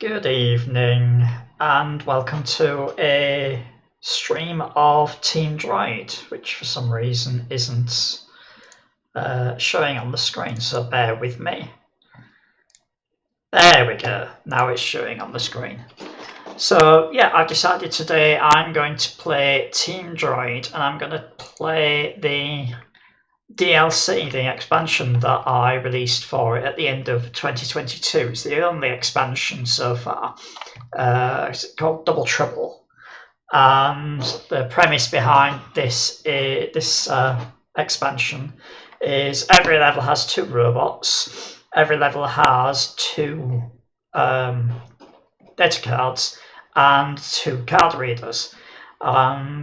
Good evening and welcome to a stream of Team Droid, which for some reason isn't showing on the screen, so bear with me. There we go, now it's showing on the screen. So yeah, I've decided today I'm going to play Team Droid and I'm going to play the DLC, the expansion that I released for it at the end of 2022. It's the only expansion so far. It's called Double Trouble, and the premise behind this expansion is every level has 2 robots. Every level has 2 data cards and 2 card readers.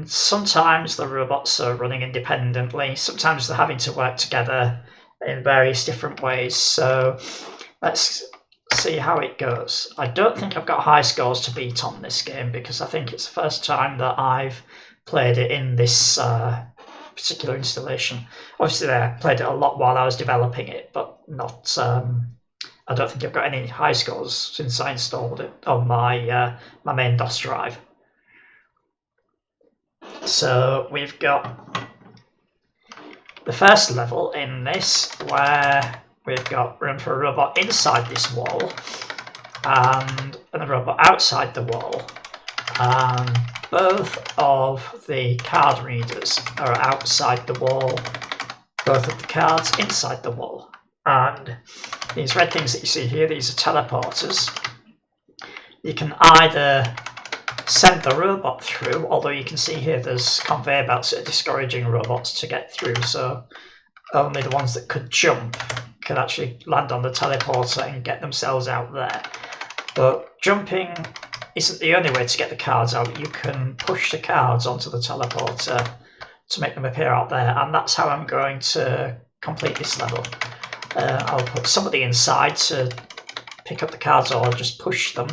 Sometimes the robots are running independently, sometimes they're having to work together in various different ways. So let's see how it goes. I don't think I've got high scores to beat on this game because I think it's the first time that I've played it in this particular installation. Obviously I played it a lot while I was developing it, but not I don't think I've got any high scores since I installed it on my my main DOS drive. So we've got the first level in this where we've got room for a robot inside this wall and a robot outside the wall. Both of the card readers are outside the wall, both of the cards inside the wall. And these red things that you see here, these are teleporters. You can either send the robot through, although you can see here there's conveyor belts that are discouraging robots to get through, so only the ones that could jump can actually land on the teleporter and get themselves out there. But jumping isn't the only way to get the cards out. You can push the cards onto the teleporter to make them appear out there, and that's how I'm going to complete this level. I'll put somebody inside to pick up the cards, or I'll just push them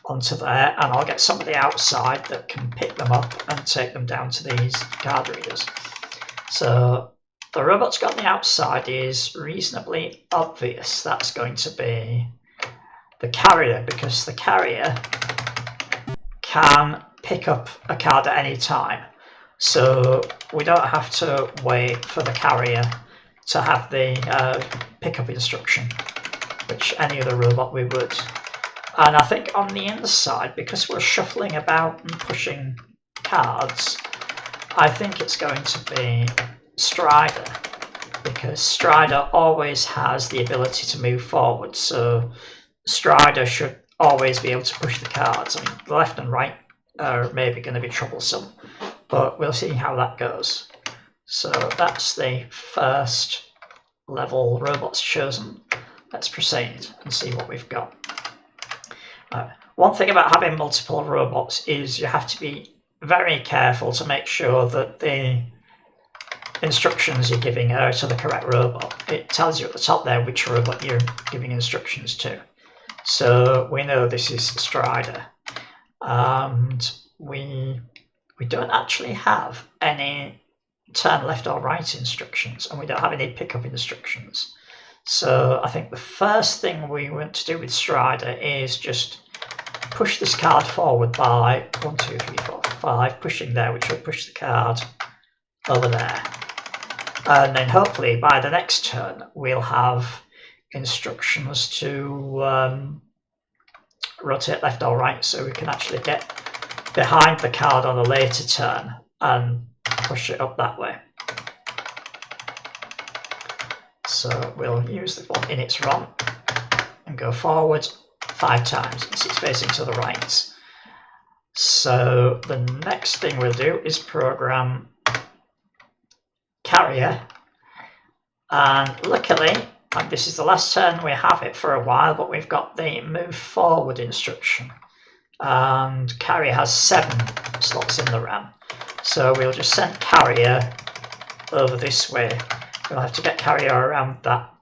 onto there, and I'll get somebody outside that can pick them up and take them down to these card readers. So the robot's got on the outside is reasonably obvious. That's going to be the carrier, because the carrier can pick up a card at any time. So we don't have to wait for the carrier to have the pickup instruction, which any other robot we would. And I think on the inside, because we're shuffling about and pushing cards, I think it's going to be Strider, because Strider always has the ability to move forward. So Strider should always be able to push the cards. I mean, the left and right are maybe going to be troublesome, but we'll see how that goes. So that's the first level robots chosen. Let's proceed and see what we've got. One thing about having multiple robots is you have to be very careful to make sure that the instructions you're giving are to the correct robot. It tells you at the top there which robot you're giving instructions to. So we know this is Strider, and we don't actually have any turn left or right instructions, and we don't have any pickup instructions. So I think the first thing we want to do with Strider is just push this card forward by 1, 2, 3, 4, 5, pushing there, which will push the card over there. And then hopefully by the next turn we'll have instructions to rotate left or right, so we can actually get behind the card on a later turn and push it up that way. So we'll use the one in its ROM and go forward 5 times. It's facing to the right. So the next thing we'll do is program carrier, and luckily, and this is the last turn we have it for a while, but we've got the move forward instruction, and carrier has 7 slots in the RAM. So we'll just send carrier over this way. We'll have to get carrier around that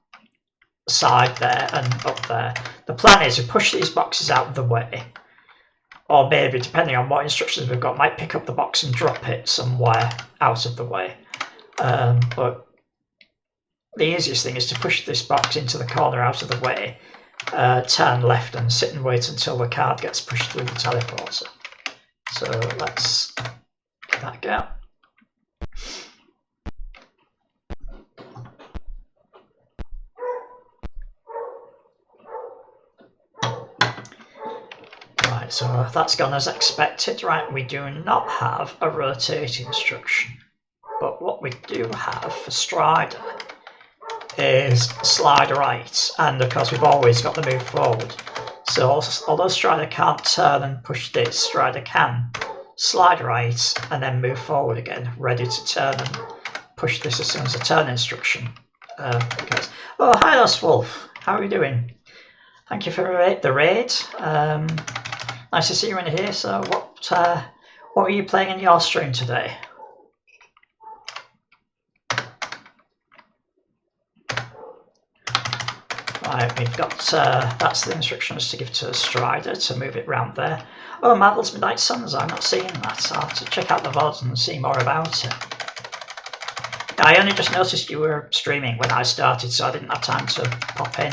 side there and up there. The plan is to push these boxes out of the way, or maybe, depending on what instructions we've got, might pick up the box and drop it somewhere out of the way. But the easiest thing is to push this box into the corner out of the way, turn left and sit and wait until the card gets pushed through the teleporter. So let's give that a go. Right, so that's gone as expected. Right, we do not have a rotate instruction, but what we do have for Strider is slide right, and of course we've always got the move forward. So although Strider can't turn and push this, Strider can slide right and then move forward again, ready to turn and push this as soon as the turn instruction goes. Oh, hi Lost Wolf, how are you doing? Thank you for the raid. Nice to see you in here. So what are you playing in your stream today? Right, we've got, that's the instructions to give to Strider to move it round there. Oh, Marvel's Midnight Suns, I'm not seeing that. I'll have to check out the VODs and see more about it. I only just noticed you were streaming when I started, so I didn't have time to pop in.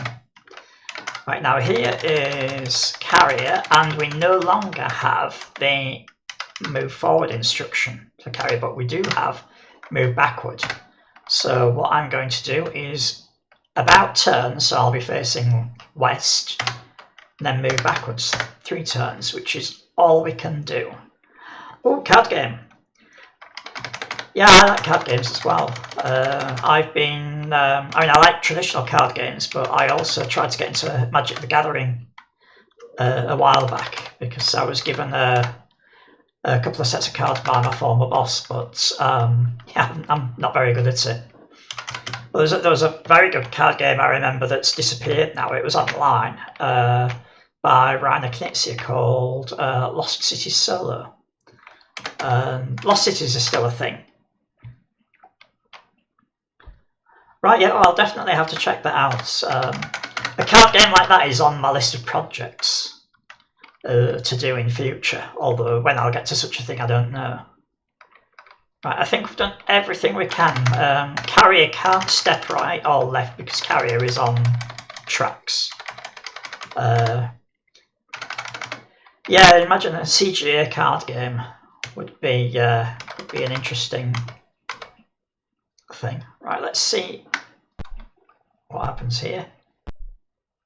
Right, now here is Carrier, and we no longer have the move forward instruction for Carrier, but we do have move backward. So what I'm going to do is about turn, so I'll be facing west, and then move backwards 3 turns, which is all we can do. Oh, card game. Yeah, I like card games as well. I've been, I like traditional card games, but I also tried to get into Magic the Gathering a while back, because I was given a couple of sets of cards by my former boss, but yeah, I'm not very good at it. Well, there was a very good card game I remember that's disappeared now. It was online by Rainer Knizia called Lost Cities Solo. Lost Cities is still a thing. Right, yeah, well, I'll definitely have to check that out. A card game like that is on my list of projects to do in future, although when I'll get to such a thing, I don't know. Right, I think we've done everything we can. Carrier can't step right or left because Carrier is on tracks. Yeah, imagine a CGA card game would be an interesting thing. Right, let's see what happens here.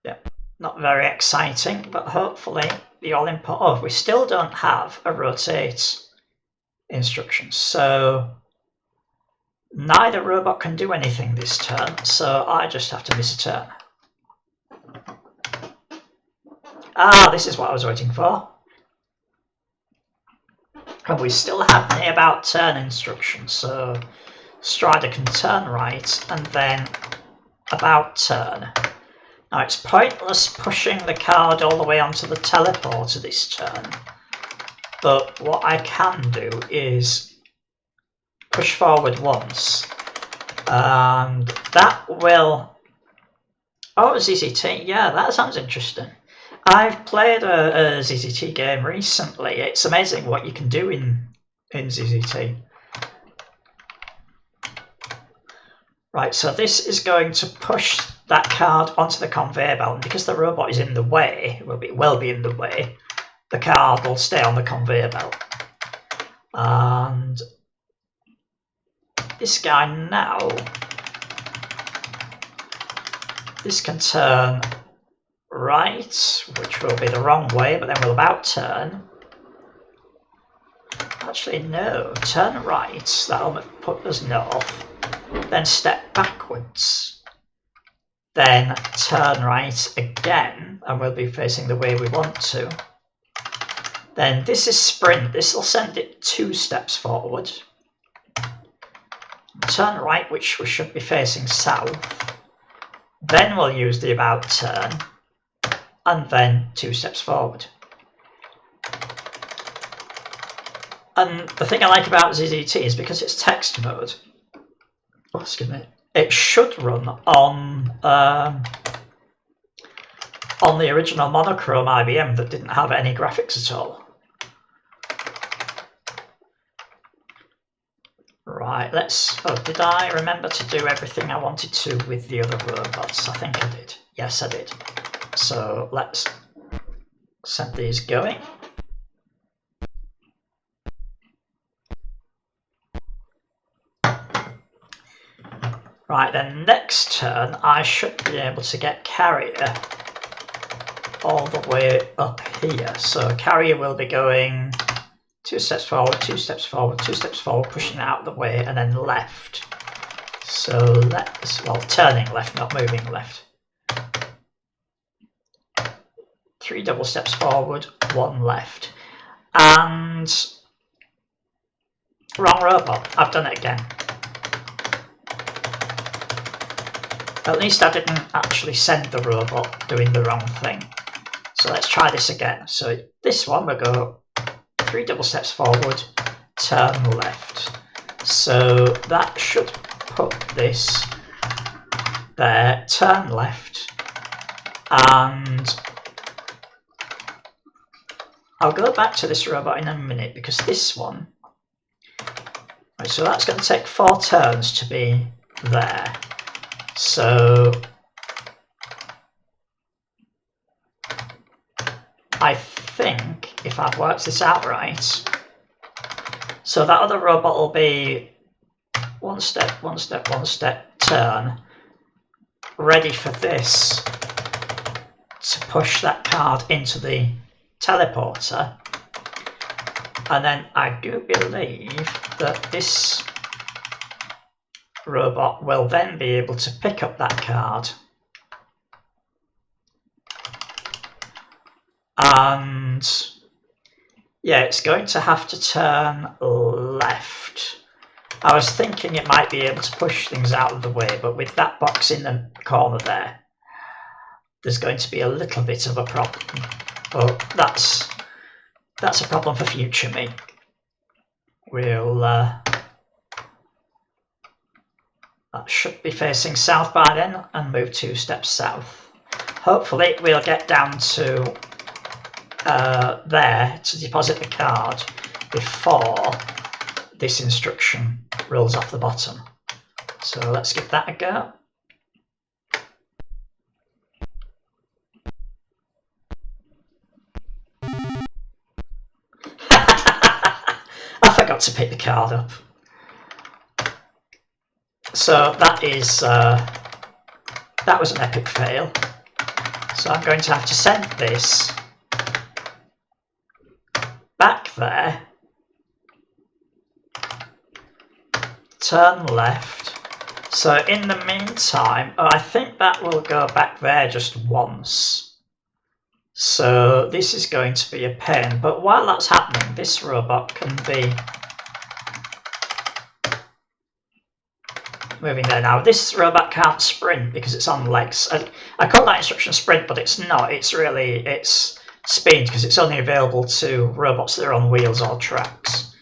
Yep, not very exciting, but hopefully the all-important. Oh, we still don't have a rotate instruction, so neither robot can do anything this turn, so I just have to miss a turn. Ah, this is what I was waiting for. And we still have the about turn instruction, so Strider can turn right and then about turn. Now it's pointless pushing the card all the way onto the teleporter this turn, but what I can do is push forward once, and that will... Oh, ZZT, yeah, that sounds interesting. I've played a ZZT game recently. It's amazing what you can do in ZZT. Right, so this is going to push that card onto the conveyor belt, and because the robot is in the way, it will be in the way, the card will stay on the conveyor belt. And this guy now, this can turn right, which will be the wrong way, but then we'll about turn. Actually, no, turn right, that'll put us north, then step backwards, then turn right again, and we'll be facing the way we want to. Then this is sprint, this will send it 2 steps forward. Turn right, which we should be facing south. Then we'll use the about turn, and then 2 steps forward. And the thing I like about ZZT is because it's text mode, oh, excuse me, it should run on the original monochrome IBM that didn't have any graphics at all. Right, let's... Oh, did I remember to do everything I wanted to with the other robots? I think I did. Yes, I did. So let's set these going. Right, then next turn I should be able to get carrier all the way up here. So carrier will be going 2 steps forward, 2 steps forward, 2 steps forward, pushing out of the way, and then left. So let's, well, turning left, not moving left. 3 double steps forward, 1 left. And wrong robot, I've done it again. At least I didn't actually send the robot doing the wrong thing. So let's try this again. So this one we'll go 3 double steps forward, turn left. So that should put this there, turn left, and I'll go back to this robot in a minute because this one, right, so that's going to take 4 turns to be there. So I think if I've worked this out right, so that other robot will be 1 step, 1 step, 1 step, turn, ready for this to push that card into the teleporter. And then I do believe that this robot will then be able to pick up that card and yeah, it's going to have to turn left. I was thinking it might be able to push things out of the way, but with that box in the corner there, there's going to be a little bit of a problem. But that's a problem for future me. We'll that should be facing south by then and move 2 steps south. Hopefully we'll get down to there to deposit the card before this instruction rolls off the bottom. So let's give that a go. I forgot to pick the card up. So that is that was an epic fail. So I'm going to have to send this back there, turn left. So in the meantime, I think that will go back there just once. So this is going to be a pain. But while that's happening, this robot can be moving there. Now this robot can't sprint because it's on legs. I call that instruction sprint, but it's not. It's speed because it's only available to robots that are on wheels or tracks.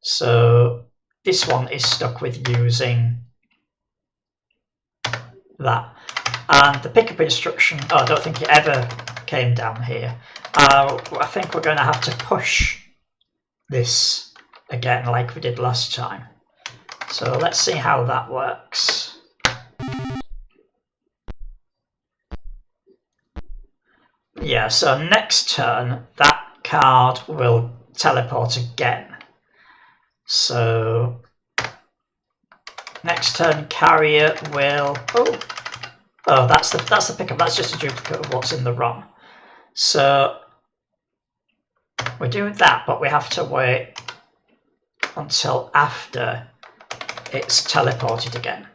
So this one is stuck with using that. And the pickup instruction, oh, I don't think it ever came down here. I think we're going to have to push this again like we did last time. So let's see how that works. Yeah, so next turn that card will teleport again. So next turn carrier will oh that's the pickup, that's just a duplicate of what's in the ROM. So we're doing that, but we have to wait until after it's teleported again.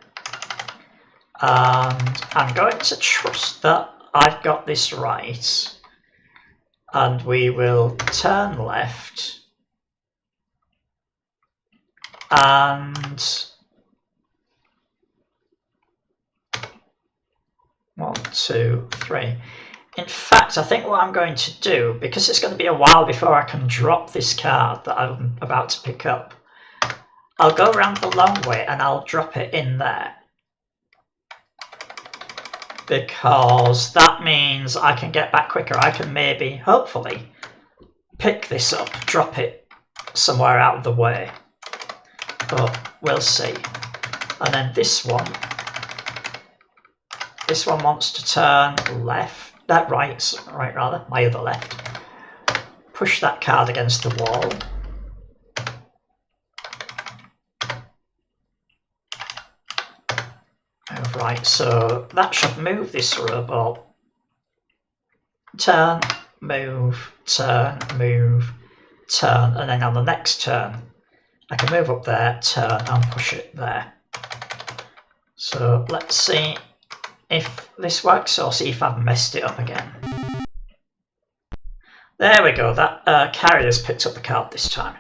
And I'm going to trust that I've got this right. And we will turn left. And 1, 2, 3. In fact, I think what I'm going to do, because it's going to be a while before I can drop this card that I'm about to pick up, I'll go around the long way and I'll drop it in there. Because that means I can get back quicker. I can maybe, hopefully, pick this up, drop it somewhere out of the way. But we'll see. And then this one wants to turn left. that right rather, my other left. Push that card against the wall. Move right, so that should move this robot. Turn, move, turn, move, turn, and then on the next turn, I can move up there, turn, and push it there. So let's see if this works, or see if I've messed it up again. There we go, that carrier's picked up the card this time.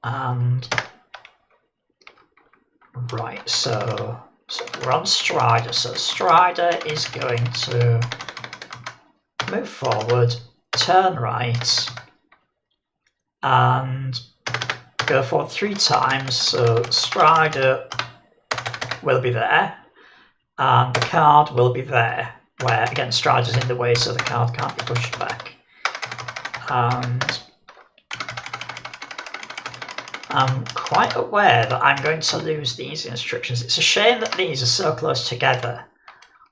And right, so we're on Strider. So Strider is going to move forward, turn right, and go forward 3 times. So Strider will be there, and the card will be there, where again Strider's in the way, so the card can't be pushed back. And I'm quite aware that I'm going to lose these instructions. It's a shame that these are so close together.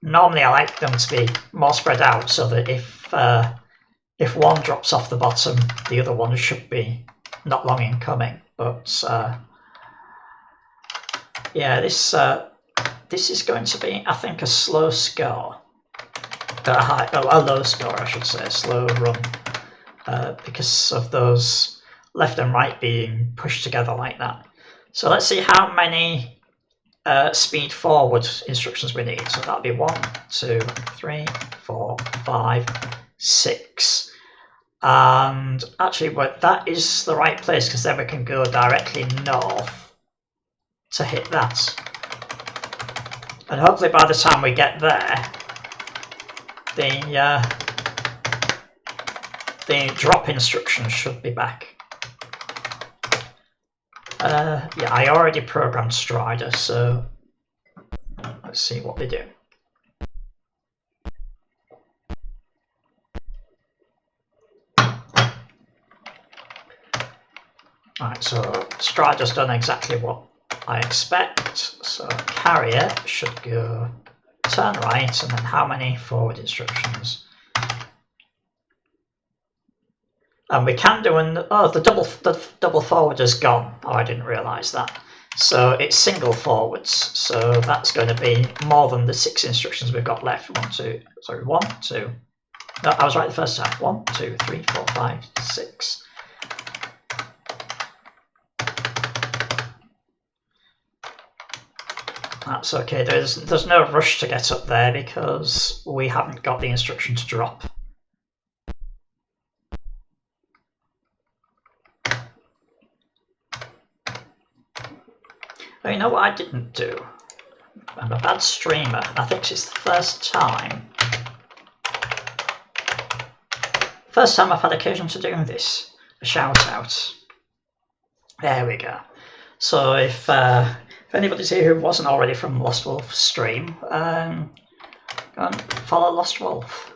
Normally I like them to be more spread out, so that if one drops off the bottom, the other one should be not long in coming. But yeah, this is going to be, I think, a slow score. A low score, I should say, a slow run, because of those left and right being pushed together like that. So let's see how many speed forward instructions we need. So that'll be 1, 2, 3, 4, 5, 6. And actually, well, that is the right place, because then we can go directly north to hit that. And hopefully by the time we get there, the drop instructions should be back. Yeah, I already programmed Strider, so let's see what they do. Right, so Strider's done exactly what I expect. So carrier should go turn right, and then how many forward instructions? And we can do the double forward is gone. Oh, I didn't realise that. So it's single forwards. So that's going to be more than the 6 instructions we've got left. 1, 2. No, I was right the first time. 1, 2, 3, 4, 5, 6. That's okay. There's no rush to get up there because we haven't got the instruction to drop. Oh, you know what I didn't do? I'm a bad streamer. I think it's the first time. First time I've had occasion to do this. A shout out. There we go. So if anybody's here who wasn't already from Lost Wolf stream, go and follow Lost Wolf.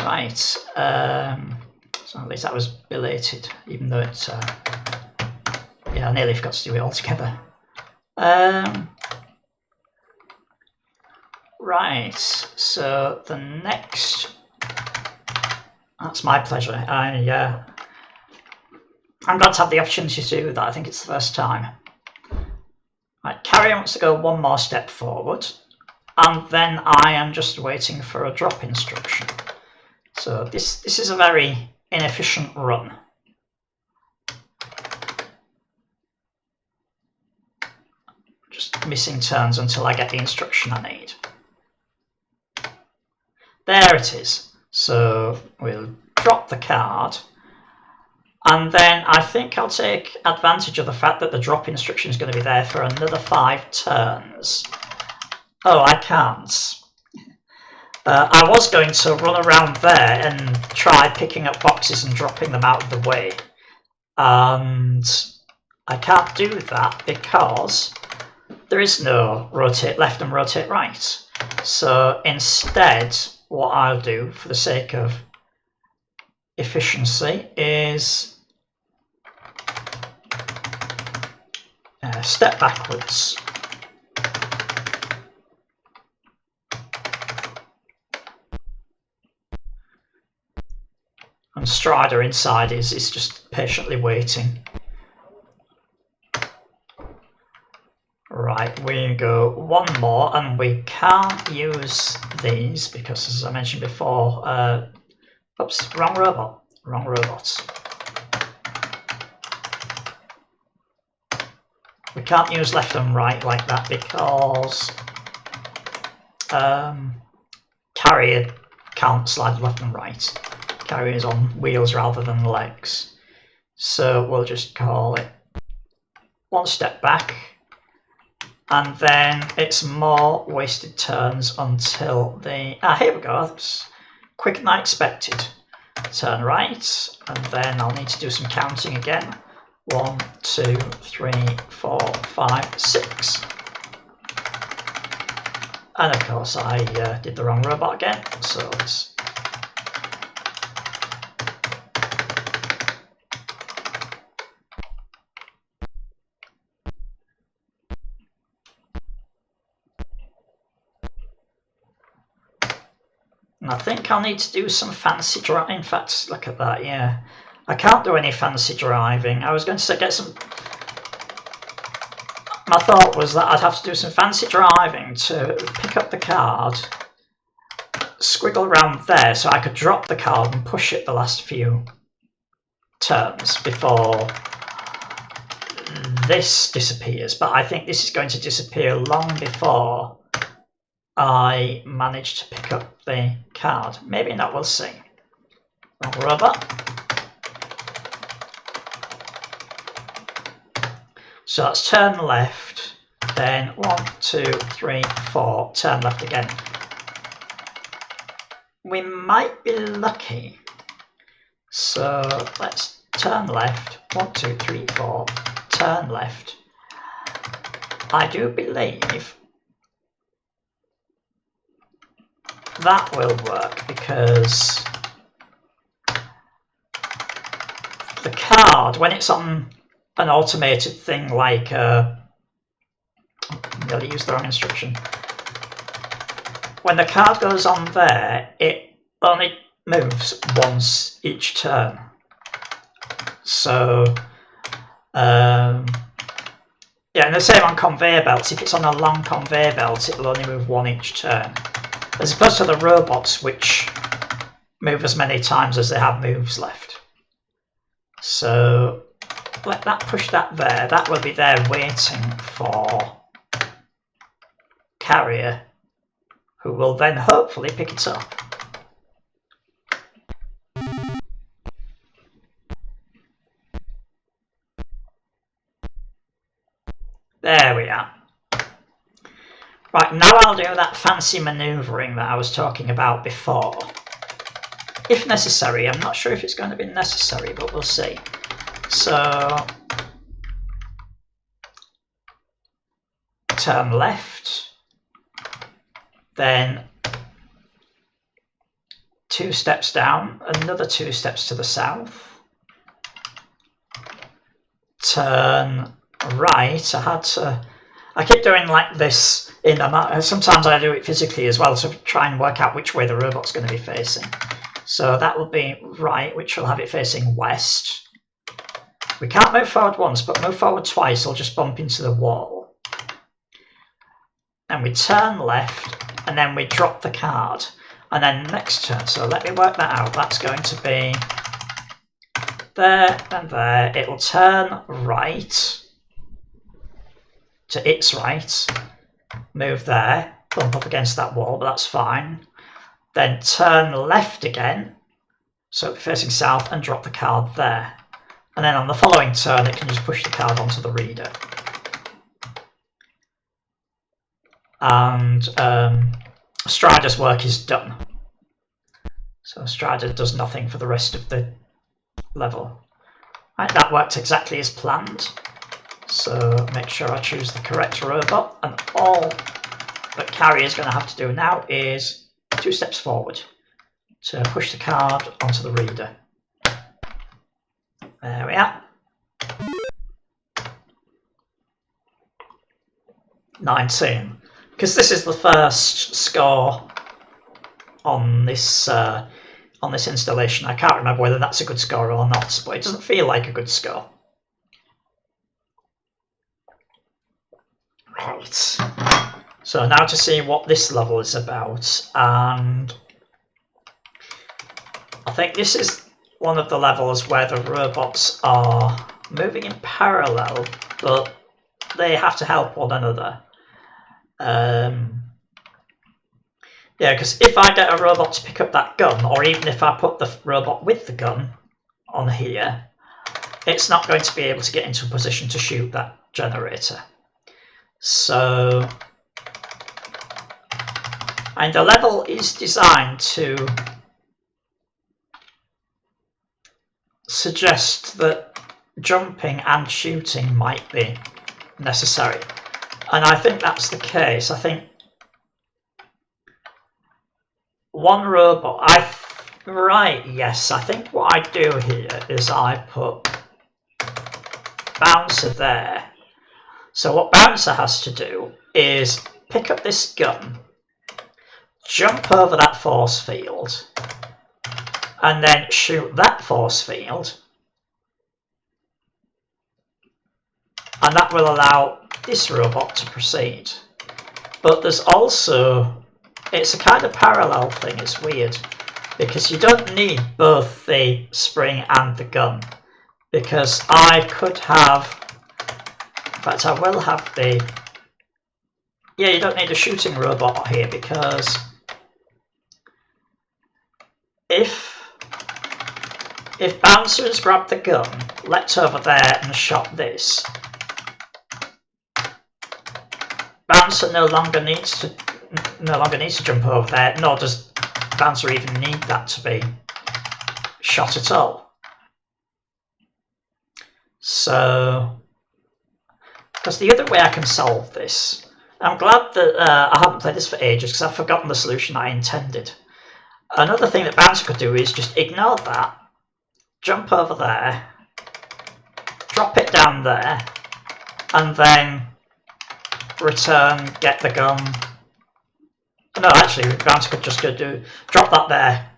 Right. So at least that was belated, even though it's yeah, I nearly forgot to do it all together. Right, so the next, that's my pleasure. I'm glad to have the opportunity to do that. I think it's the first time. Right, carrier wants to go 1 more step forward, and then I am just waiting for a drop instruction. So this is a very inefficient run. Just missing turns until I get the instruction I need. There it is. So we'll drop the card, and then I think I'll take advantage of the fact that the drop instruction is going to be there for another 5 turns. Oh, I can't. I was going to run around there and try picking up boxes and dropping them out of the way. And I can't do that because there is no rotate left and rotate right. So instead, what I'll do for the sake of efficiency is step backwards. And Strider inside is just patiently waiting. Right, we go one more, and we can't use these because, as I mentioned before, oops, wrong robot. We can't use left and right like that because carrier can't slide left and right. Carrier is on wheels rather than legs. So we'll just call it one step back, and then it's more wasted turns until the... here we go. That's quicker than I expected. Turn right, and then I'll need to do some counting again. 1, 2, 3, 4, 5, 6. And of course I did the wrong robot again, so let's... I think I'll need to do some fancy driving. In fact, look at that, yeah. I can't do any fancy driving. I was going to say get some... My thought was that I'd have to do some fancy driving to pick up the card, squiggle around there so I could drop the card and push it the last few turns before this disappears. But I think this is going to disappear long before I manage to pick up the card. Maybe not, we'll see. Wrong robot. So let's turn left, then 1, 2, 3, 4, turn left again. We might be lucky. So let's turn left, 1, 2, 3, 4, turn left. I do believe that will work because the card, when it's on an automated thing like I'm going to use the wrong instruction. When the card goes on there, it only moves once each turn. So yeah, and the same on conveyor belts. If it's on a long conveyor belt, it'll only move one each turn, as opposed to the robots, which move as many times as they have moves left. So let that push that there. That will be there waiting for carrier, who will then hopefully pick it up. There we are. Right, now I'll do that fancy manoeuvring that I was talking about before. If necessary. I'm not sure if it's going to be necessary, but we'll see. So, turn left, then 2 steps down, another 2 steps to the south, turn right. I keep doing like this in the map. Sometimes I do it physically as well, so try and work out which way the robot's going to be facing. So that will be right, which will have it facing west. We can't move forward once, but move forward twice, or just bump into the wall. And we turn left, and then we drop the card. And then next turn, so let me work that out. That's going to be there and there. It will turn right to its right, move there, bump up against that wall, but that's fine. Then turn left again, so facing south, and drop the card there. And then on the following turn, it can just push the card onto the reader. And Strider's work is done. So Strider does nothing for the rest of the level. Right, that worked exactly as planned. So make sure I choose the correct robot. And all that Carrier is going to have to do now is 2 steps forward to push the card onto the reader. There we are. 19, because this is the first score on this installation. I can't remember whether that's a good score or not, but it doesn't feel like a good score. Right. So now to see what this level is about, and I think this is one of the levels where the robots are moving in parallel, but they have to help one another. Yeah, because if I get a robot to pick up that gun, or even if I put the robot with the gun on here, it's not going to be able to get into a position to shoot that generator. So, and the level is designed to suggest that jumping and shooting might be necessary. And I think that's the case. I think one robot, yes, I think what I do here is I put Bouncer there. So what Bouncer has to do is pick up this gun, jump over that force field, and then shoot that force field. And that will allow this robot to proceed. But there's also, it's a kind of parallel thing, it's weird, because you don't need both the spring and the gun, because I could have, in fact I will have the, yeah, you don't need a shooting robot here, because if Bouncer has grabbed the gun, leapt over there and shot this, Bouncer no longer needs to jump over there, nor does Bouncer even need that to be shot at all. So, because the other way I can solve this, I'm glad that I haven't played this for ages because I've forgotten the solution I intended. Another thing that Bouncer could do is just ignore that, jump over there, drop it down there, and then return, get the gun. No, actually, Bouncer could just drop that there,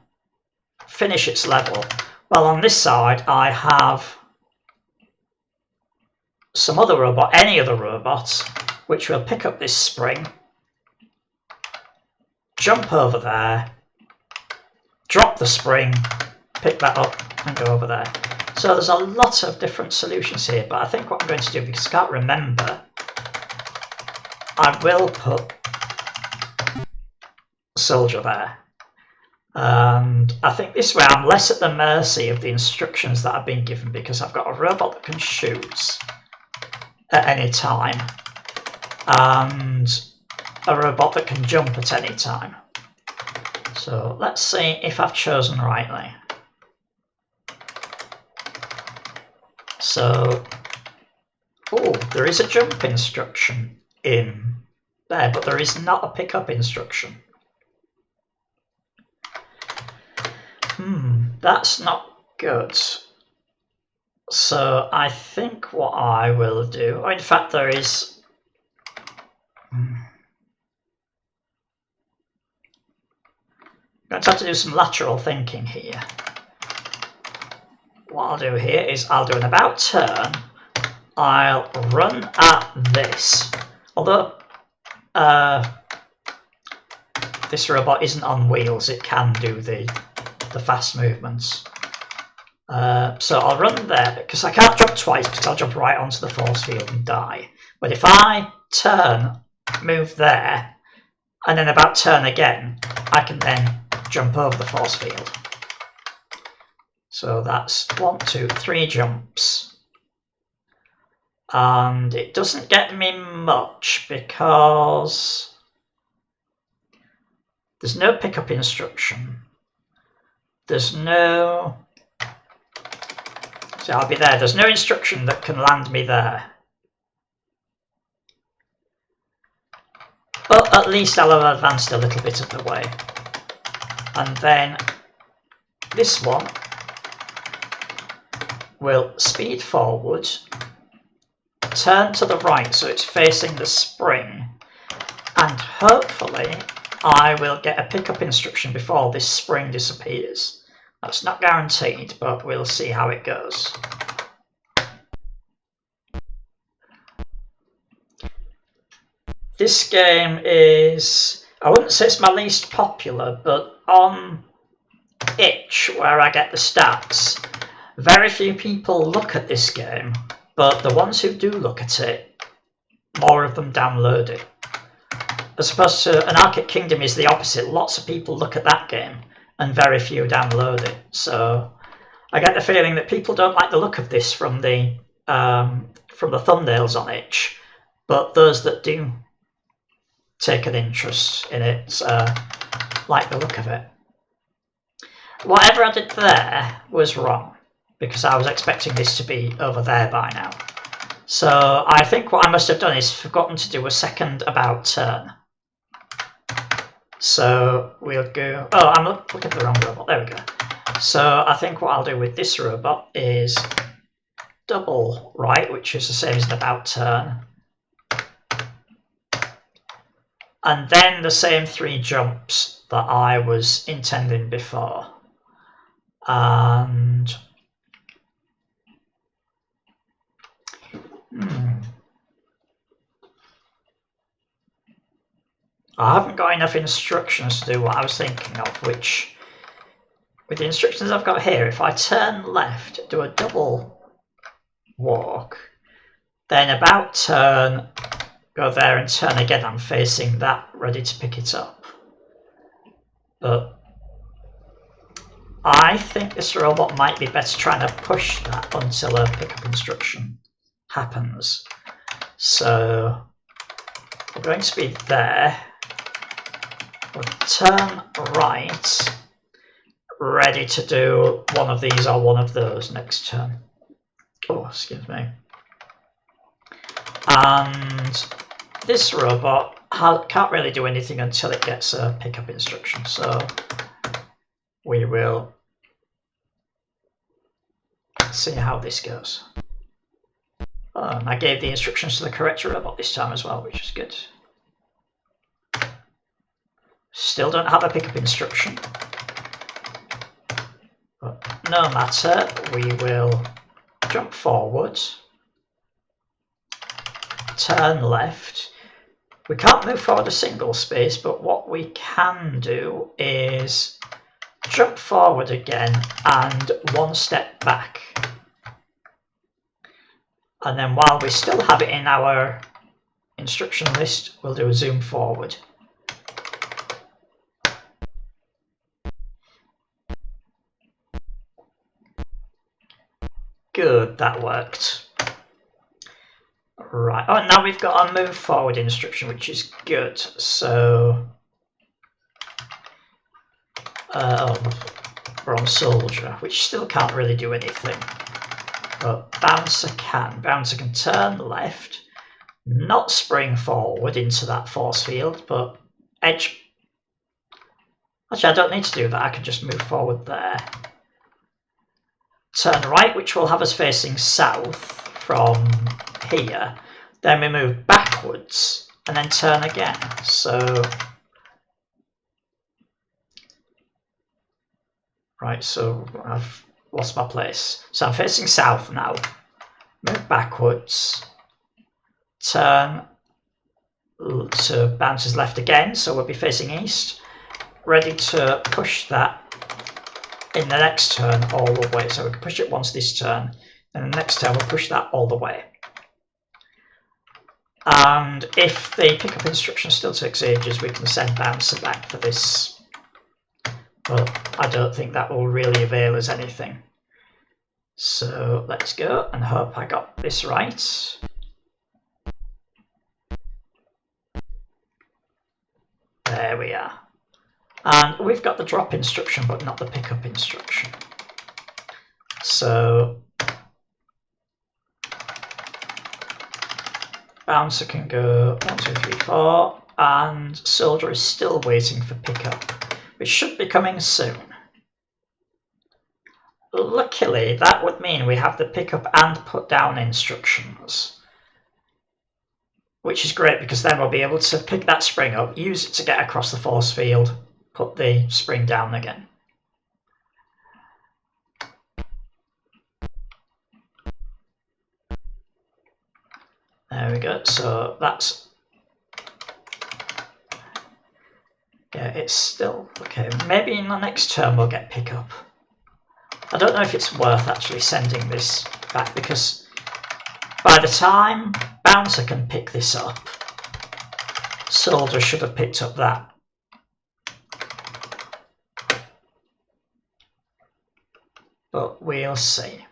finish its level. Well, on this side, I have some other robot, any other robot, which will pick up this spring, jump over there, drop the spring, pick that up, and go over there. So there's a lot of different solutions here, but I think what I'm going to do, because I can't remember, I will put soldier there. And I think this way I'm less at the mercy of the instructions that I've been given, because I've got a robot that can shoot at any time and a robot that can jump at any time. So let's see if I've chosen rightly. So, oh, there is a jump instruction in there, but there is not a pickup instruction. That's not good. So I think what I will do, or in fact there is, I'm going to have to do some lateral thinking here. What I'll do here is I'll do an about turn, I'll run at this, although this robot isn't on wheels, it can do the fast movements. So I'll run there, because I can't jump twice, because I'll jump right onto the force field and die. But if I turn, move there, and then about turn again, I can then jump over the force field. So that's 1, 2, 3 jumps. And it doesn't get me much, because there's no pickup instruction. There's no... So I'll be there. There's no instruction that can land me there. But at least I'll have advanced a little bit of the way. And then this one will speed forward, turn to the right so it's facing the spring, hopefully I will get a pickup instruction before this spring disappears. That's not guaranteed, but we'll see how it goes. This game is, I wouldn't say it's my least popular, but on itch, where I get the stats, very few people look at this game, but the ones who do look at it, more of them download it. As opposed to Anarchic Kingdom is the opposite. Lots of people look at that game and very few download it. So I get the feeling that people don't like the look of this from the thumbnails on itch, but those that do take an interest in it like the look of it. Whatever I did there was wrong, because I was expecting this to be over there by now. So I think what I must have done is forgotten to do a second about turn. So we'll go, oh, I'm looking at the wrong robot, there we go. So I think what I'll do with this robot is double right, which is the same as an about turn. And then the same 3 jumps that I was intending before. And I haven't got enough instructions to do what I was thinking of, which, with the instructions I've got here, if I turn left, do a double walk, then about turn, go there and turn again, I'm facing that, ready to pick it up. But I think this robot might be better trying to push that until a pickup instruction happens. So we're going to be there. We'll turn right, ready to do one of these or one of those next turn. Oh, excuse me. And this robot can't really do anything until it gets a pickup instruction, so we will see how this goes. Oh, and I gave the instructions to the correct robot this time as well, which is good. Still don't have a pickup instruction, but no matter, we will jump forward, turn left. We can't move forward a single space, but what we can do is jump forward again and 1 step back. And then while we still have it in our instruction list, we'll do a zoom forward. Good, that worked. Right, oh, now we've got our move forward instruction, which is good. So, we're on soldier, which still can't really do anything. But bouncer can. Bouncer can turn left, not spring forward into that force field, but edge. Actually, I don't need to do that, I can just move forward there. Turn right, which will have us facing south from here. Then we move backwards and then turn again. So, right, so I've lost my place. So I'm facing south now. Move backwards. Turn to bounces left again, so we'll be facing east. Ready to push that in the next turn all the way. So we can push it once this turn, and the next turn we'll push that all the way. And if the pickup instruction still takes ages, we can send bouncer back for this. But I don't think that will really avail us anything. So let's go and hope I got this right. There we are. And we've got the drop instruction, but not the pickup instruction. So bouncer can go 1, 2, 3, 4, and soldier is still waiting for pickup, which should be coming soon. Luckily, that would mean we have the pickup and put down instructions. which is great because then we'll be able to pick that spring up, use it to get across the force field, put the spring down again. There we go, so that's, yeah, it's still, okay, maybe in the next turn we'll get pickup. I don't know if it's worth actually sending this back because by the time Bouncer can pick this up, Soldier should have picked up that. But we'll see.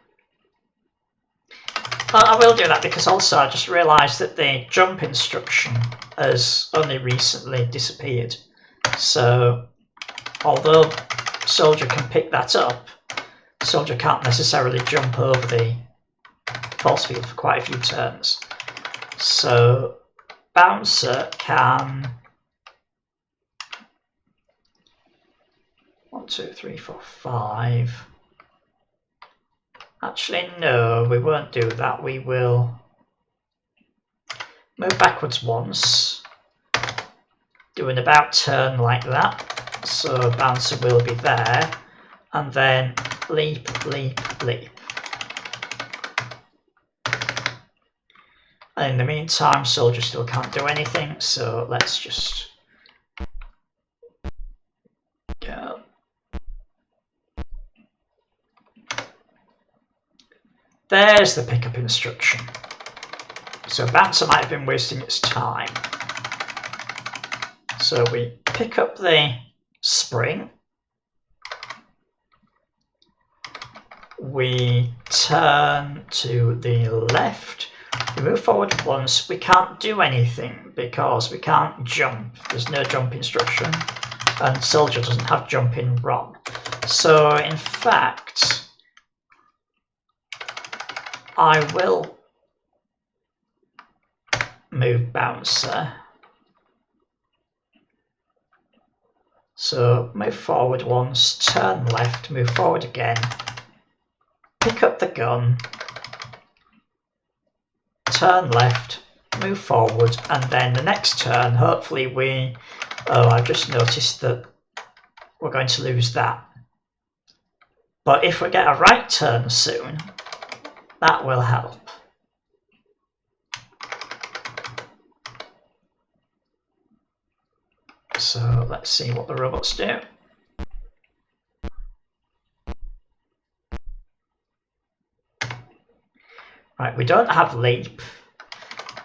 I will do that because also I just realised that the jump instruction has only recently disappeared. So although Soldier can pick that up, Soldier can't necessarily jump over the force field for quite a few turns. So Bouncer can 1, 2, 3, 4, 5. Actually, no, we won't do that. We will move backwards once, do an about turn like that. So Bouncer will be there, and then leap, leap, leap. And in the meantime, Soldier still can't do anything, so let's just go. There's the pickup instruction. So Bouncer might have been wasting its time. So we pick up the spring. We turn to the left. We move forward once. We can't do anything because we can't jump. There's no jump instruction. And Soldier doesn't have jumping ROM. So in fact, I will move Bouncer. So move forward once, turn left, move forward again, pick up the gun, turn left, move forward, and then the next turn, hopefully we... Oh, I've just noticed that we're going to lose that. But if we get a right turn soon, that will help. So let's see what the robots do. Right, we don't have leap.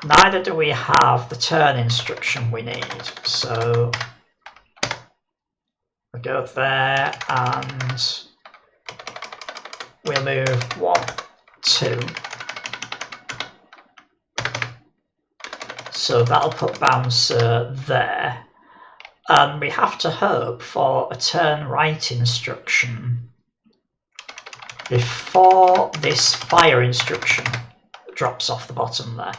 Neither do we have the turn instruction we need. So we go there and we'll move 1, 2. So that'll put Bouncer there. And we have to hope for a turn right instruction before this fire instruction drops off the bottom there.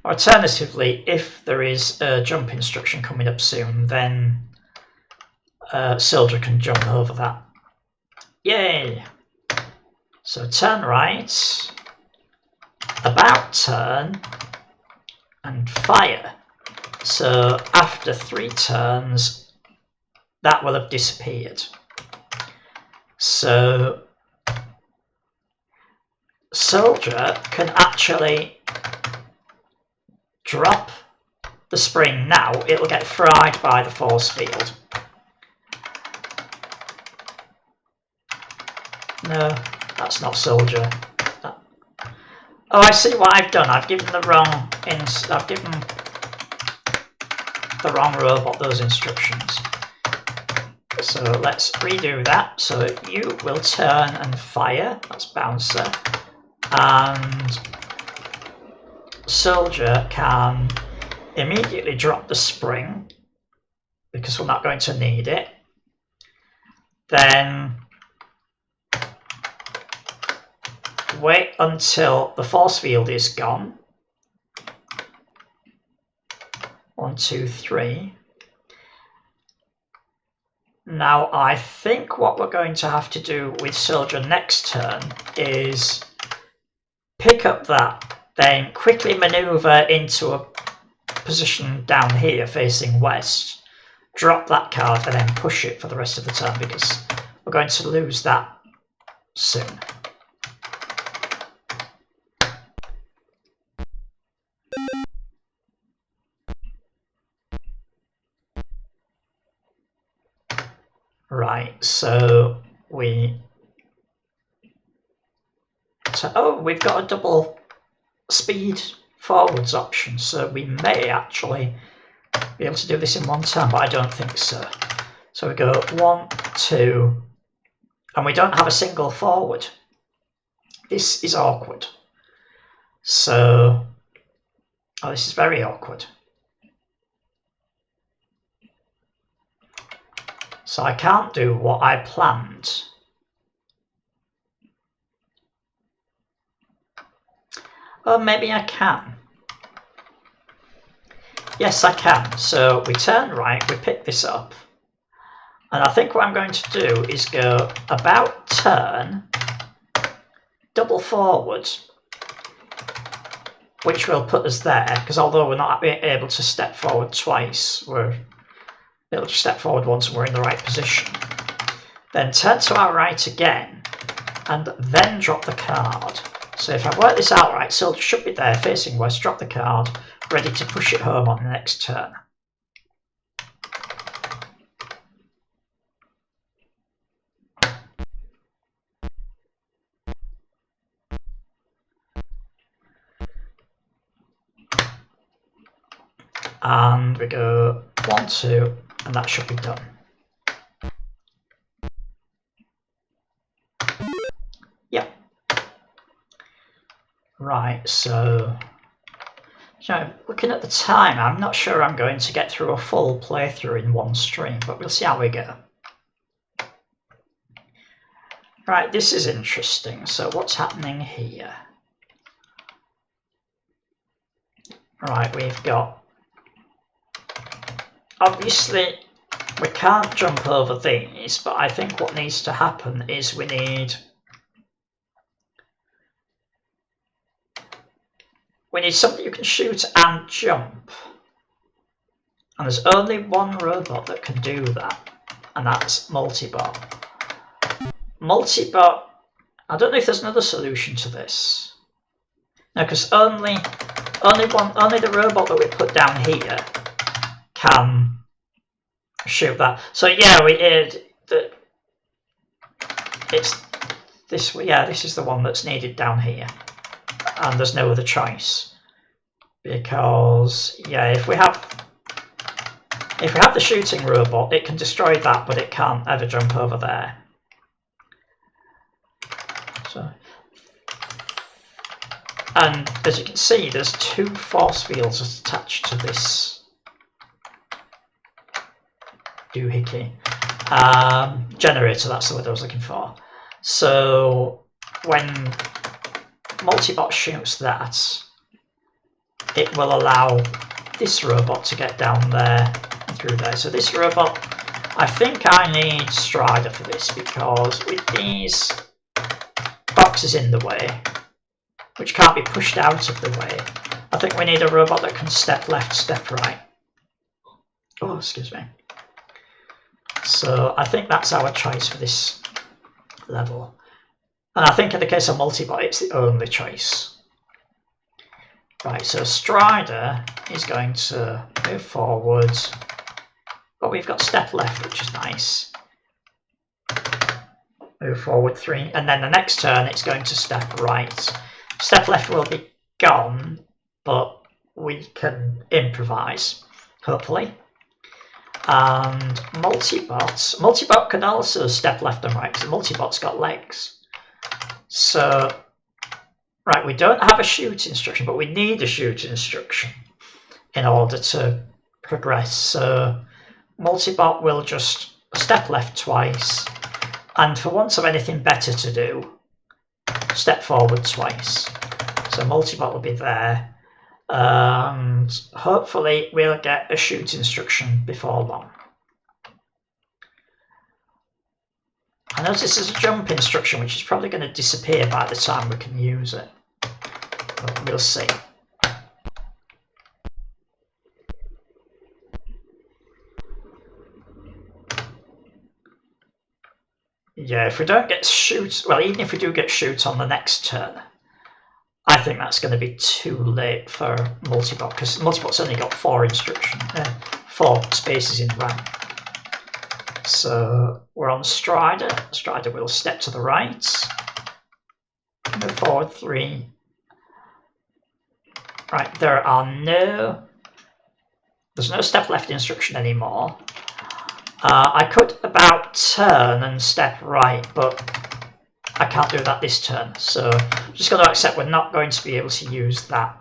Alternatively, if there is a jump instruction coming up soon, then Soldier can jump over that. Yay! So turn right, about turn, and fire. So after 3 turns, that will have disappeared. So Soldier can actually drop the spring now. It'll get fried by the force field. No, that's not Soldier. Oh, I see what I've done. I've given the wrong robot those instructions. So let's redo that. So you will turn and fire. That's Bouncer. And Soldier can immediately drop the spring because we're not going to need it. Then wait until the force field is gone. 1, 2, 3. Now I think what we're going to have to do with Soldier next turn is pick up that, then quickly manoeuvre into a position down here facing west, drop that card and then push it for the rest of the turn because we're going to lose that soon. Right, so we've got a double speed forwards option, so we may actually be able to do this in one turn, but I don't think so. So we go 1, 2, and we don't have a single forward. This is awkward. So, this is very awkward. So I can't do what I planned. Or maybe I can. Yes, I can. So we turn right, we pick this up. And I think what I'm going to do is go about turn, double forward, which will put us there, because although we're not able to step forward twice, we're able to step forward once and we're in the right position. Then turn to our right again, and then drop the card. So if I work this out right, Soldier should be there facing west, drop the card, ready to push it home on the next turn. And we go 1, 2, and that should be done. Yep. Right, so looking at the time, I'm not sure I'm going to get through a full playthrough in one stream, but we'll see how we go. Right, this is interesting. So what's happening here? Right, we've got... Obviously, we can't jump over these, but I think what needs to happen is we need something you can shoot and jump. And there's only one robot that can do that, and that's Multibot. Multibot, I don't know if there's another solution to this. No, because only the robot that we put down here can shoot that. So yeah, it's this. Yeah, this is the one that's needed down here, and there's no other choice because yeah, if we have the shooting robot, it can destroy that, but it can't ever jump over there. So, and as you can see, there's 2 force fields attached to this doohickey generator. That's the word I was looking for. So when Multibot shoots that, it will allow this robot to get down there and through there. So this robot, I think I need Strider for this, because with these boxes in the way, which can't be pushed out of the way, I think we need a robot that can step left, step right. Oh, excuse me. So I think that's our choice for this level. And I think in the case of Multibot, it's the only choice. Right, so Strider is going to move forward, but we've got step left, which is nice. Move forward 3, and then the next turn it's going to step right. Step left will be gone, but we can improvise, hopefully. And Multibot can also step left and right, because Multibot's got legs. So, right, we don't have a shoot instruction, but we need a shoot instruction in order to progress. So Multibot will just step left twice, and for want of anything better to do, step forward twice. So Multibot will be there, and hopefully we'll get a shoot instruction before long. I notice there's a jump instruction which is probably going to disappear by the time we can use it. But we'll see. Yeah, if we don't get shoot, well, even if we do get shoot on the next turn, I think that's going to be too late for multibot, because multibot's only got 4 spaces in rank. So we're on Strider. Strider will step to the right, move forward 3. Right, there's no step left instruction anymore. I could about turn and step right, but I can't do that this turn. So I'm just going to accept we're not going to be able to use that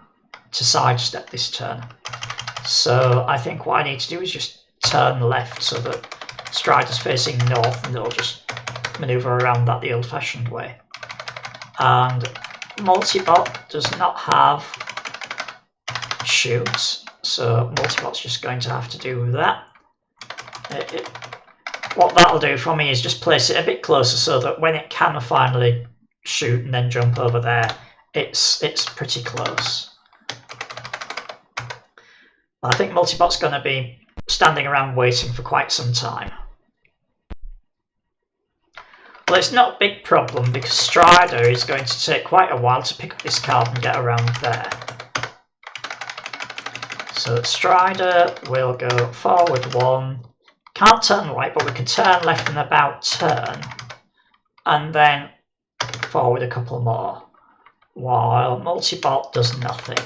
to sidestep this turn. So I think what I need to do is just turn left so that Strider's facing north and it'll just maneuver around that the old-fashioned way. And multibot does not have shoot, so multibot's just going to have to do that. What that'll do for me is just place it a bit closer so that when it can finally shoot and then jump over there, it's pretty close. I think multibot's going to be standing around waiting for quite some time. Well, it's not a big problem because Strider is going to take quite a while to pick up this card and get around there. So Strider will go forward 1. Can't turn right, but we can turn left and about turn, and then forward a couple more, while multibot does nothing.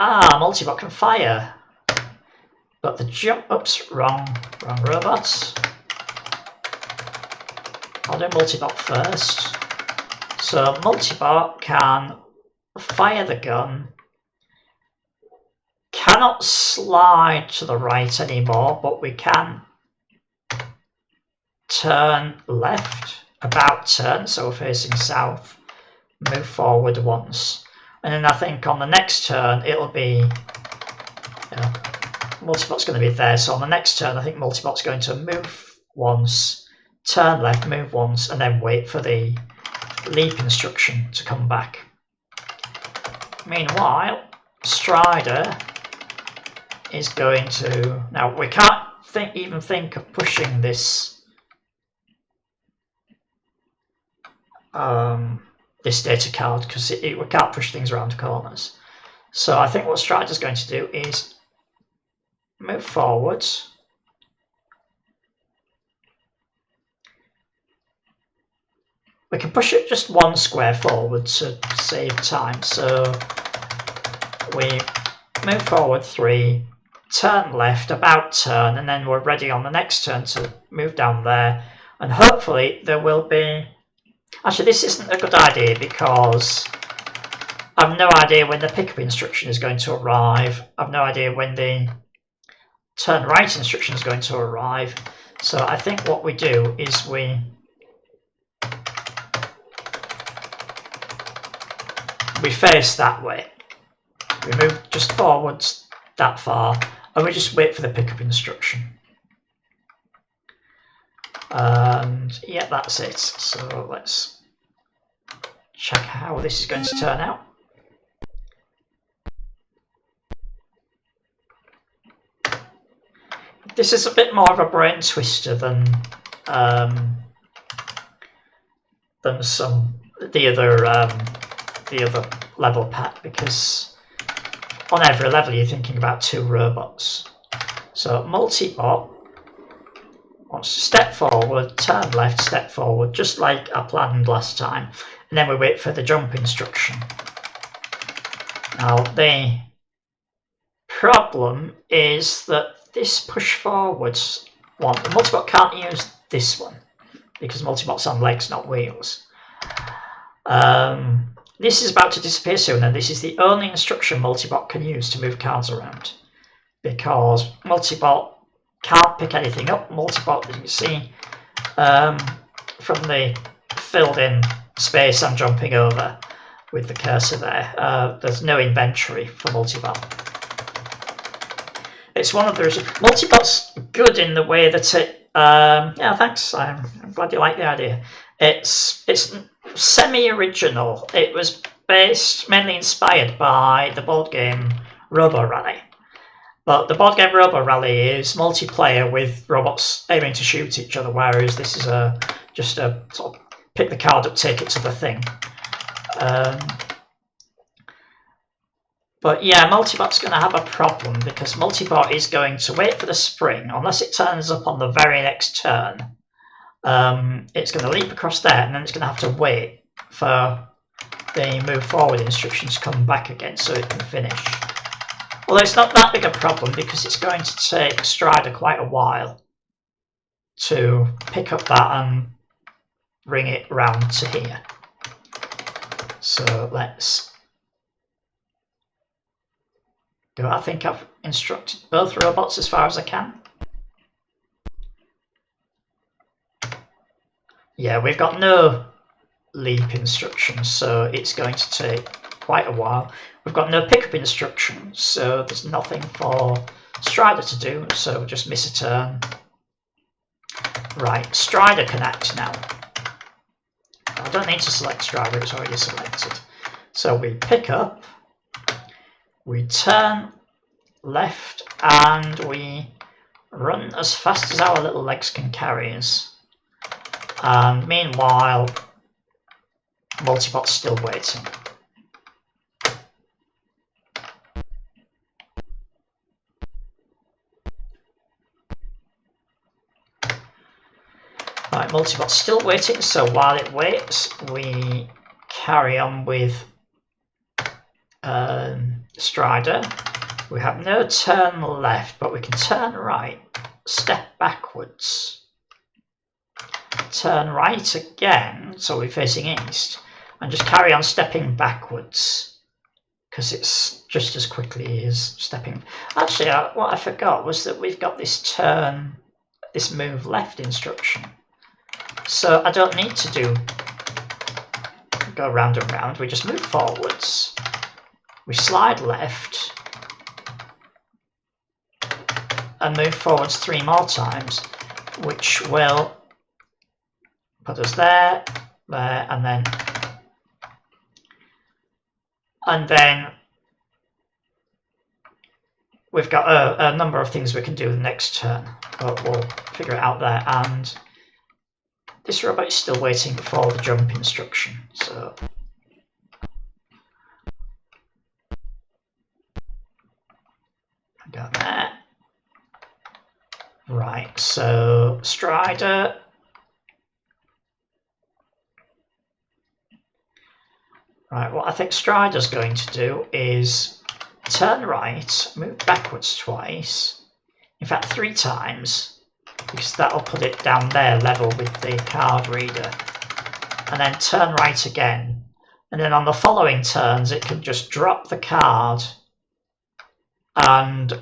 Multibot can fire, but the jump, oops, wrong robots. I'll do multibot first. So multibot can fire the gun, cannot slide to the right anymore, but we can turn left, about turn, so we're facing south, move forward once. And then I think on the next turn it'll be, multibot's going to be there, so on the next turn I think multibot's going to move once, turn left, move once, and then wait for the leap instruction to come back. Meanwhile, Strider is going to... Now, we can't even think of pushing this this data card because we can't push things around corners. So I think what Strider's going to do is move forwards. We can push it just 1 square forward to save time. So we move forward 3, turn left, about turn, and then we're ready on the next turn to move down there. And hopefully there will be... Actually, this isn't a good idea because I've no idea when the pickup instruction is going to arrive. I've no idea when the turn right instruction is going to arrive. So I think what we do is we face that way. We move just forwards that far and we just wait for the pickup instruction. And yeah, that's it. So let's check how this is going to turn out. This is a bit more of a brain twister than the other level pack, because on every level you're thinking about 2 robots. So multibot wants to step forward, turn left, step forward, just like I planned last time, and then we wait for the jump instruction. Now the problem is that this push forwards one, the multibot can't use this one because multibot's on legs, not wheels. This is about to disappear soon, and this is the only instruction multibot can use to move cards around, because multibot can't pick anything up. Multibot, as you can see from the filled in space I'm jumping over, with the cursor there. There's no inventory for multibot. It's one of those. Multibot's good in the way that it. Yeah, thanks. I'm glad you like the idea. It's semi-original. It was mainly inspired by the board game Robo Rally. But the board game Robo Rally is multiplayer with robots aiming to shoot each other, whereas this is just a sort of pick the card up, take it to the thing. But yeah, multibot's going to have a problem because multibot is going to wait for the spring unless it turns up on the very next turn. It's going to leap across there, and then it's going to have to wait for the move forward instruction to come back again so it can finish. Although it's not that big a problem because it's going to take Strider quite a while to pick up that and bring it round to here. So let's go. I think I've instructed both robots as far as I can. Yeah, we've got no leap instructions, so it's going to take quite a while. We've got no pickup instructions, so there's nothing for Strider to do, so we'll just miss a turn. Right, Strider can act now. I don't need to select Strider, it's already selected. So we pick up, we turn left, and we run as fast as our little legs can carry us. And meanwhile, multibot's still waiting. Right, multibot's still waiting, so while it waits, we carry on with Strider. We have no turn left, but we can turn right, step backwards, turn right again, so we're facing east, and just carry on stepping backwards, because it's just as quickly as stepping. Actually, what I forgot was that we've got this move left instruction. So I don't need to go round and round, we just move forwards, we slide left, and move forwards 3 more times, which will put us there, there, and then we've got a number of things we can do the next turn, but we'll figure it out there. And this robot is still waiting for the jump instruction, so go there. Right, so Strider. Right, what I think Strider's going to do is turn right, move backwards twice, in fact 3 times, because that'll put it down there level with the card reader, and then turn right again, and then on the following turns it can just drop the card and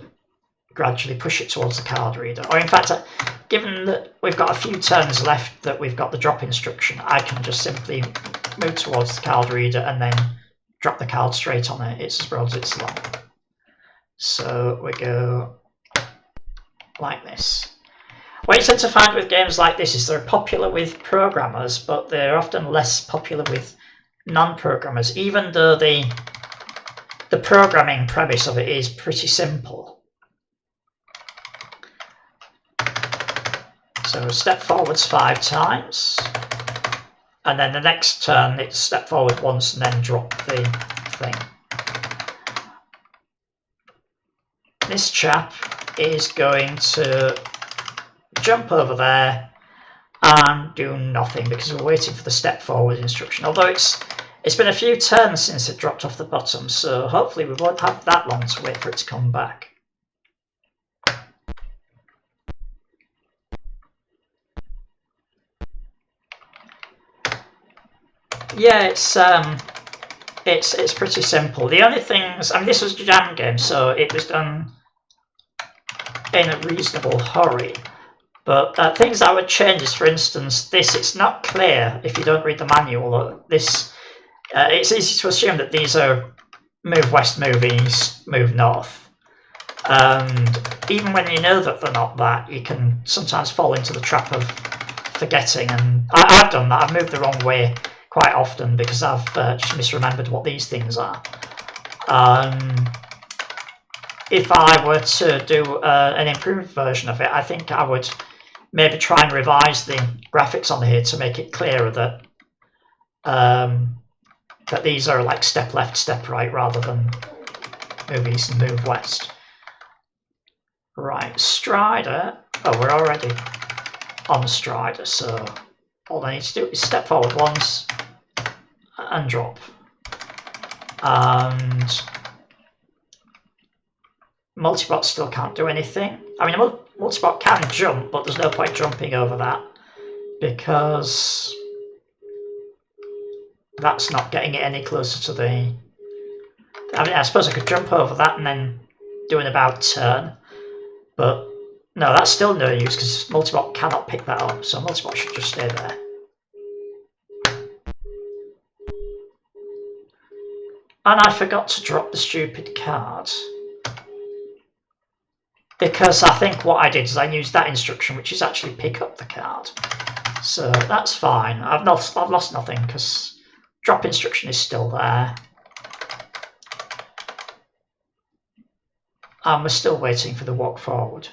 gradually push it towards the card reader. Or in fact, given that we've got a few turns left that we've got the drop instruction, I can just simply move towards the card reader and then drop the card straight on it. It's as broad as it's long. So we go like this. What you tend to find with games like this is they're popular with programmers, but they're often less popular with non-programmers, even though the programming premise of it is pretty simple. So step forwards 5 times, and then the next turn it's step forward once and then drop the thing. This chap is going to jump over there and do nothing because we're waiting for the step forward instruction, although it's been a few turns since it dropped off the bottom, so hopefully we won't have that long to wait for it to come back. Yeah, it's pretty simple. The only things, I mean, this was a jam game, so it was done in a reasonable hurry. But things I would change is, for instance, this. It's not clear if you don't read the manual. This, It's easy to assume that these are move west, move east, move north. And even when you know that they're not that, you can sometimes fall into the trap of forgetting. And I've done that. I've moved the wrong way quite often because I've just misremembered what these things are. If I were to do an improved version of it, I think I would maybe try and revise the graphics on here to make it clearer that that these are like step left, step right, rather than move east and move west. Right, Strider. Oh, we're already on Strider, so all I need to do is step forward once and drop. And Multibot still can't do anything. I mean, Multibot can jump, but there's no point jumping over that because that's not getting it any closer to the... I mean, I suppose I could jump over that and then do an about turn, but no, that's still no use because Multibot cannot pick that up, so Multibot should just stay there. And I forgot to drop the stupid card. Because I think what I did is I used that instruction, which is actually pick up the card. So that's fine. I've lost nothing because drop instruction is still there. And we're still waiting for the walk forward.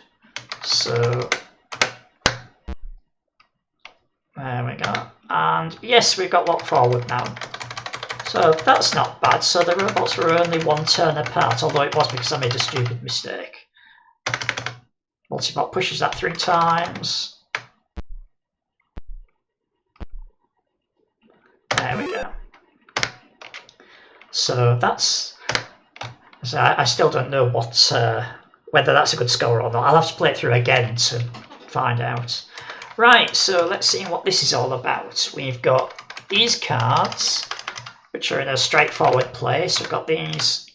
So there we go. And yes, we've got walk forward now. So that's not bad. So the robots were only one turn apart, although it was because I made a stupid mistake. Multibot pushes that 3 times. There we go. So that's... So I still don't know what whether that's a good score or not. I'll have to play it through again to find out. Right, so let's see what this is all about. We've got these cards, which are in a straightforward place. We've got these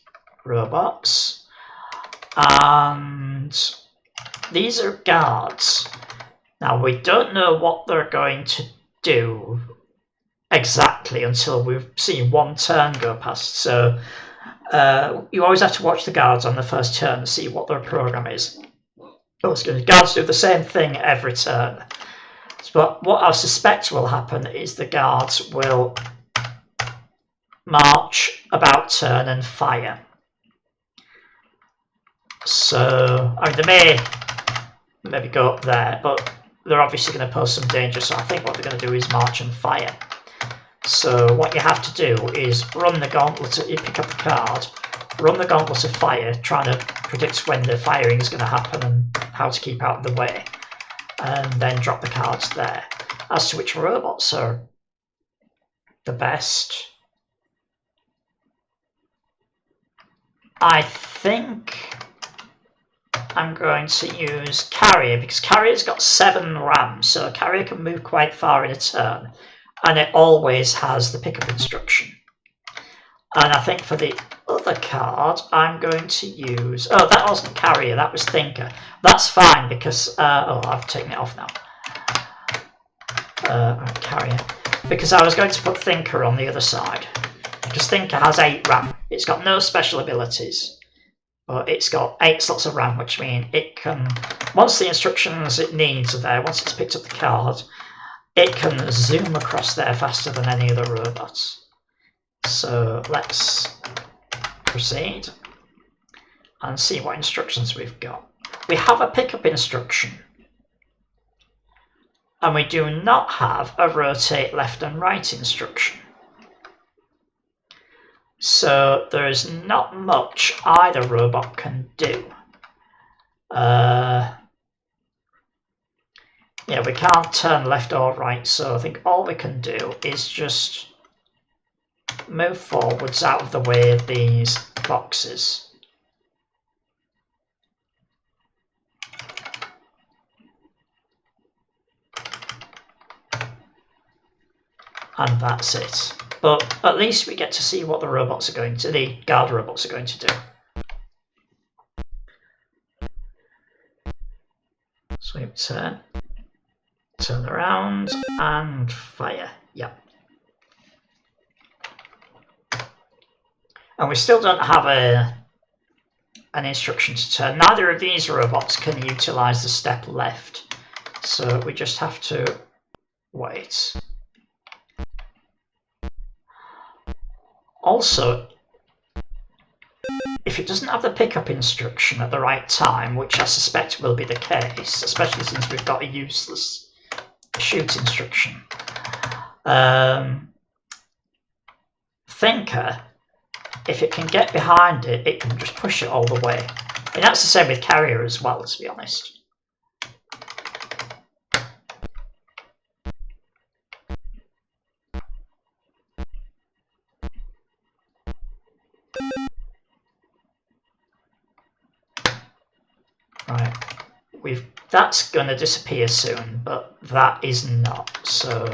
robots. And these are guards. Now, we don't know what they're going to do exactly until we've seen one turn go past. So you always have to watch the guards on the first turn to see what their program is. Guards do the same thing every turn. But what I suspect will happen is the guards will march about turn and fire. So, I mean, they may maybe go up there, but they're obviously going to pose some danger, so I think what they're going to do is march and fire. So what you have to do is run the gauntlet, you pick up the card, run the gauntlet of fire, trying to predict when the firing is going to happen and how to keep out of the way, and then drop the cards there. As to which robots are the best, I think I'm going to use Carrier, because Carrier's got 7 RAM, so Carrier can move quite far in a turn, and it always has the pickup instruction. And I think for the other card, I'm going to use... Oh, that wasn't Carrier, that was Thinker. That's fine, because... oh, I've taken it off now. Carrier. Because I was going to put Thinker on the other side. Because Thinker has 8 RAM. It's got no special abilities. But it's got 8 slots of RAM, which means it can... Once the instructions it needs are there, once it's picked up the card, it can zoom across there faster than any other robots. So let's proceed and see what instructions we've got. We have a pickup instruction, and we do not have a rotate left and right instruction. So there is not much either robot can do. Yeah, we can't turn left or right, so I think all we can do is just move forwards out of the way of these boxes. And that's it. But at least we get to see what the robots are going to, the guard robots are going to do. Sweep turn. Turn around and fire. Yep. And we still don't have an instruction to turn. Neither of these robots can utilise the step left. So we just have to wait. Also, if it doesn't have the pickup instruction at the right time, which I suspect will be the case, especially since we've got a useless shoot instruction, Thinker, if it can get behind it, it can just push it all the way. And that's the same with Carrier as well, to be honest. Right, that's going to disappear soon, but that is not. So,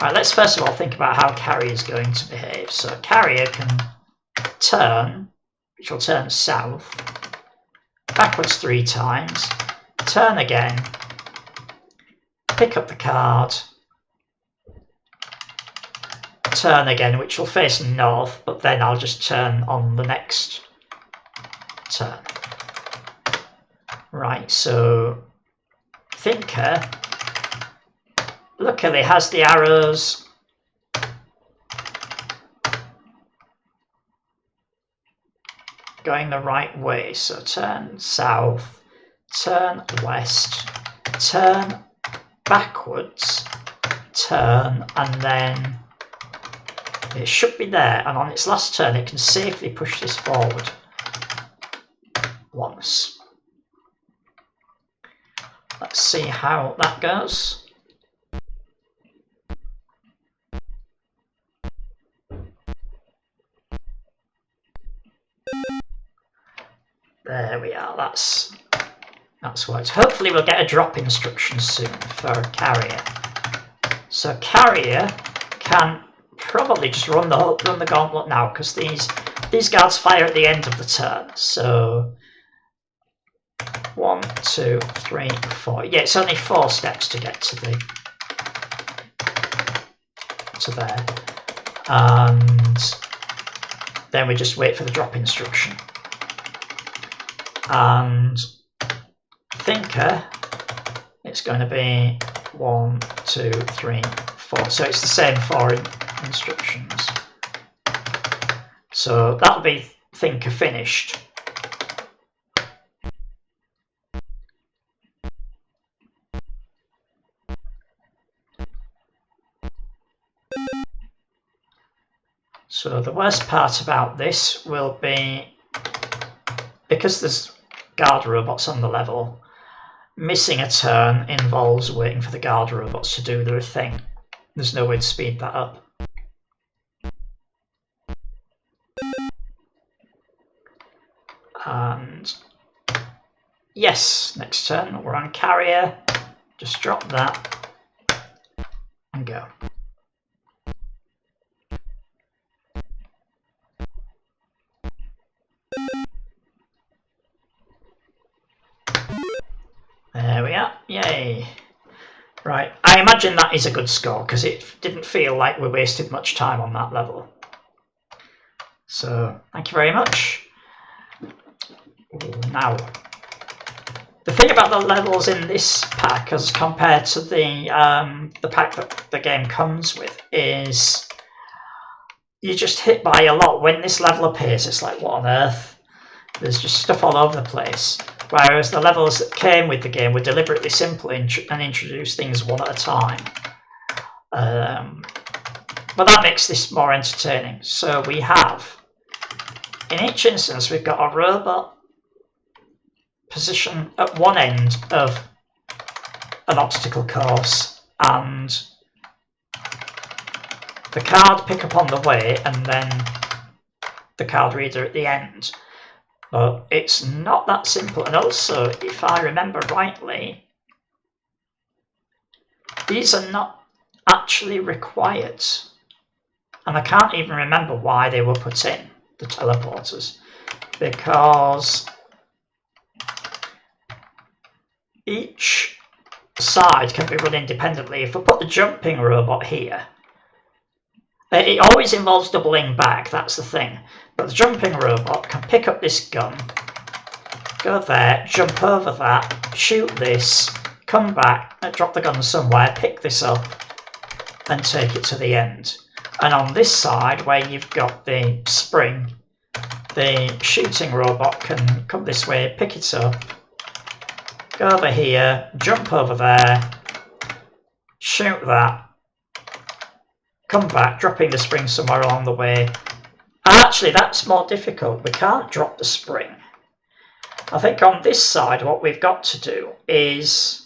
right, let's first of all think about how Carrier is going to behave. So Carrier can turn, which will turn south, backwards 3 times, turn again, pick up the card, turn again, which will face north, but then I'll just turn on the next turn. Right, so Thinker luckily has the arrows going the right way. So turn south, turn west, turn backwards, turn, and then it should be there. And on its last turn, it can safely push this forward once. Let's see how that goes. There we are, that's worked. Hopefully we'll get a drop instruction soon for Carrier. So Carrier can probably just run the gauntlet now, because these guards fire at the end of the turn. So 1, 2, 3, 4. Yeah, it's only 4 steps to get to there. And then we just wait for the drop instruction. And Thinker, it's going to be 1, 2, 3, 4. So it's the same 4 instructions. So that'll be Thinker finished. So the worst part about this will be, because there's guard robots on the level, missing a turn involves waiting for the guard robots to do their thing. There's no way to speed that up. And yes, next turn we're on Carrier. Just drop that and go. There we are, yay. Right, I imagine that is a good score, because it didn't feel like we wasted much time on that level. So, thank you very much. Ooh, now, the thing about the levels in this pack as compared to the pack that the game comes with is you're just hit by a lot. When this level appears, it's like, what on earth? There's just stuff all over the place. Whereas the levels that came with the game were deliberately simple and introduced things one at a time. But that makes this more entertaining. So we have, in each instance, we've got a robot position at one end of an obstacle course and the card pick up on the way and then the card reader at the end. But it's not that simple. And also, if I remember rightly, these are not actually required. And I can't even remember why they were put in, the teleporters. Because each side can be run independently. If we put the jumping robot here, It always involves doubling back, that's the thing. But the jumping robot can pick up this gun, go there, jump over that, shoot this, come back, drop the gun somewhere, pick this up, and take it to the end. And on this side, where you've got the spring, the shooting robot can come this way, pick it up, go over here, jump over there, shoot that, come back, dropping the spring somewhere along the way. Actually, that's more difficult. We can't drop the spring. I think on this side, what we've got to do is...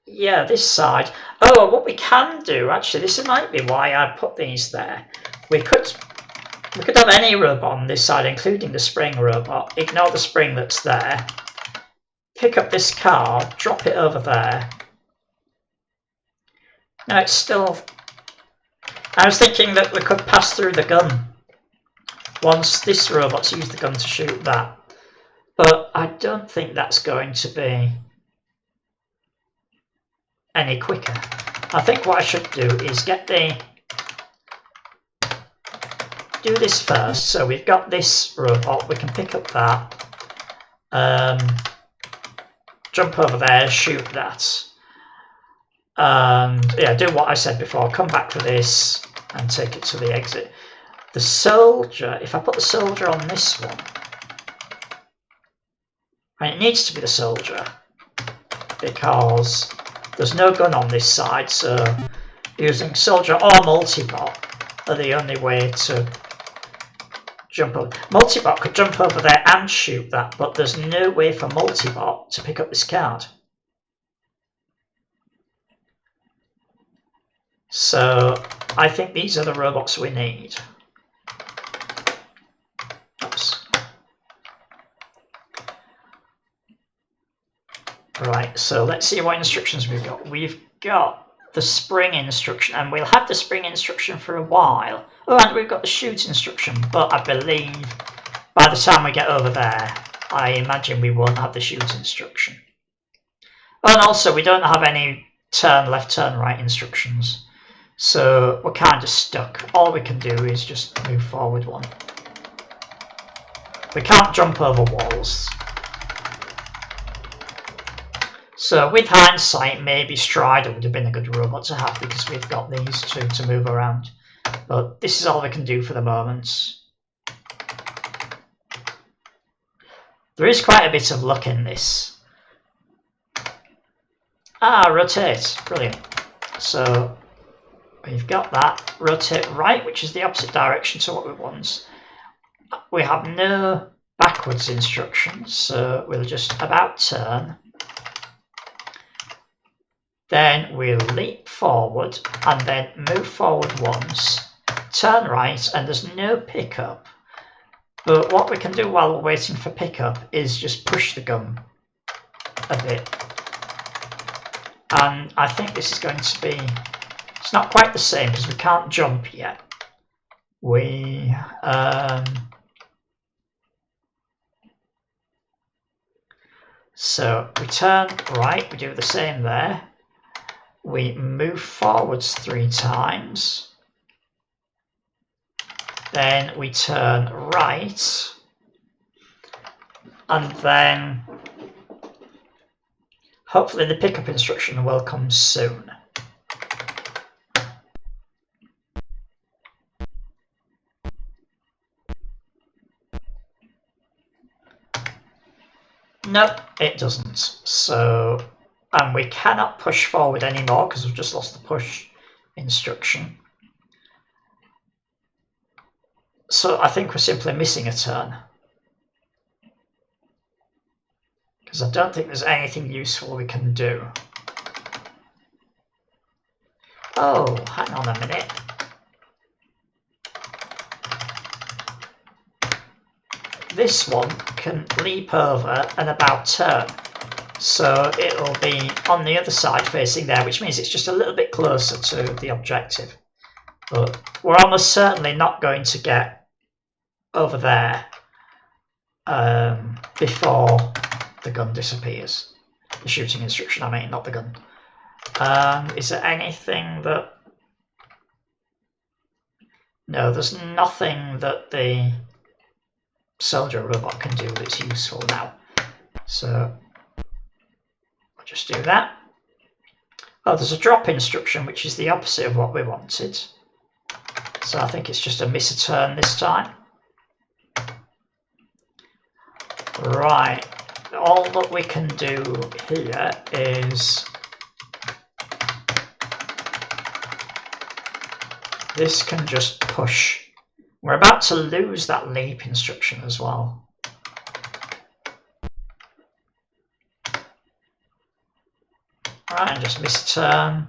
yeah, this side. Oh, what we can do, actually, this might be why I put these there. We could have any robot on this side, including the spring robot. Ignore the spring that's there. Pick up this car, drop it over there. Now it's still... I was thinking that we could pass through the gun once this robot's used the gun to shoot that. But I don't think that's going to be any quicker. I think what I should do is do this first. So we've got this robot, we can pick up that, jump over there, shoot that, and yeah, do what I said before, come back for this and take it to the exit. The soldier, if I put the soldier on this one, and it needs to be the soldier because there's no gun on this side, so using soldier or multibot are the only way to jump over. Multibot could jump over there and shoot that, but there's no way for multibot to pick up this card. So I think these are the robots we need. Oops. Right, so let's see what instructions we've got. We've got the spring instruction, and we'll have the spring instruction for a while. Oh, and we've got the shoot instruction, but I believe by the time we get over there, I imagine we won't have the shoot instruction. Oh, and also we don't have any turn left, turn right instructions. So we're kind of stuck. All we can do is just move forward one. We can't jump over walls. So with hindsight, maybe Strider would have been a good robot to have because we've got these two to move around. But this is all we can do for the moment. There is quite a bit of luck in this. Ah, rotate. Brilliant. So we've got that. Rotate right, which is the opposite direction to what we want. We have no backwards instructions, so we'll just about turn. Then we'll leap forward and then move forward once, turn right, and there's no pickup. But what we can do while we're waiting for pickup is just push the gun a bit. And I think this is going to be... it's not quite the same because we can't jump yet. So we turn right, we do the same there. We move forwards 3 times. Then we turn right. And then hopefully the pickup instruction will come soon. Nope, it doesn't. So, and we cannot push forward anymore because we've just lost the push instruction. So I think we're simply missing a turn. Because I don't think there's anything useful we can do. Oh, hang on a minute. This one can leap over and about turn. So it'll be on the other side facing there, which means it's just a little bit closer to the objective. But we're almost certainly not going to get over there before the gun disappears. The shooting instruction, I mean, not the gun. Is there anything that... No, there's nothing that the soldier robot can do that's useful now. So I'll just do that. Oh, there's a drop instruction, which is the opposite of what we wanted. So I think it's just a miss a turn this time. Right, all that we can do here is this can just push. We're about to lose that leap instruction as well. Right, and just miss a turn.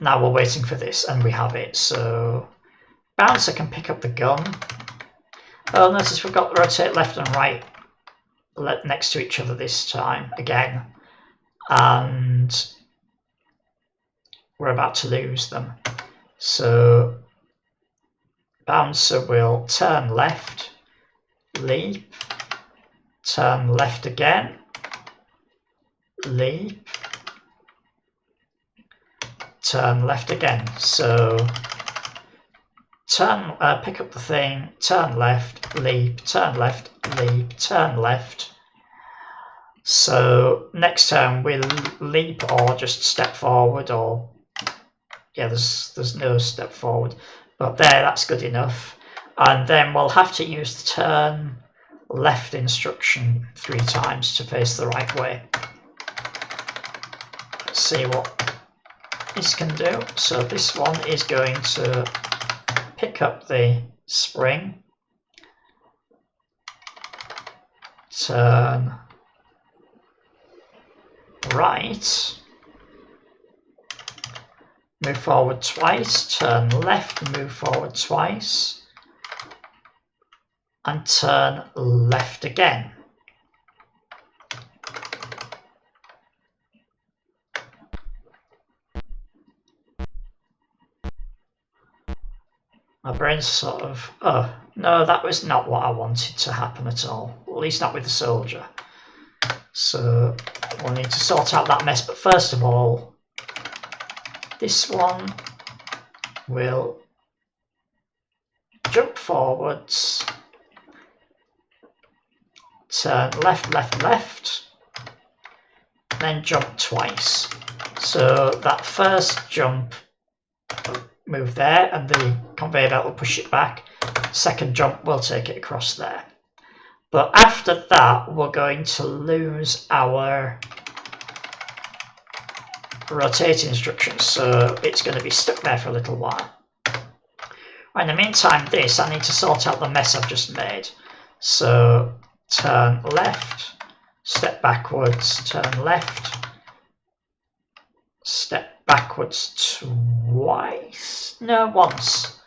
Now we're waiting for this, and we have it. So bouncer can pick up the gun. Oh, notice we've got rotate left and right next to each other this time again, and we're about to lose them. So bouncer will turn left, leap, turn left again, leap, turn left again. So turn, pick up the thing, turn left, leap, turn left, leap, turn left. So next turn we'll leap or just step forward, or yeah, there's no step forward, but there, that's good enough. And then we'll have to use the turn left instruction 3 times to face the right way. Let's see what this can do. So this one is going to pick up the spring, turn right, move forward twice, turn left, move forward twice, and turn left again. My brain's sort of, oh, no, that was not what I wanted to happen at all. At least not with the soldier. So we'll need to sort out that mess. But first of all, this one will jump forwards, turn left, left, left, then jump twice. So that first jump, move there, and the conveyor belt will push it back. Second jump will take it across there. But after that, we're going to lose our rotate instructions, so it's going to be stuck there for a little while. In the meantime, I need to sort out the mess I've just made. So turn left, step backwards, turn left, step backwards twice, no, once.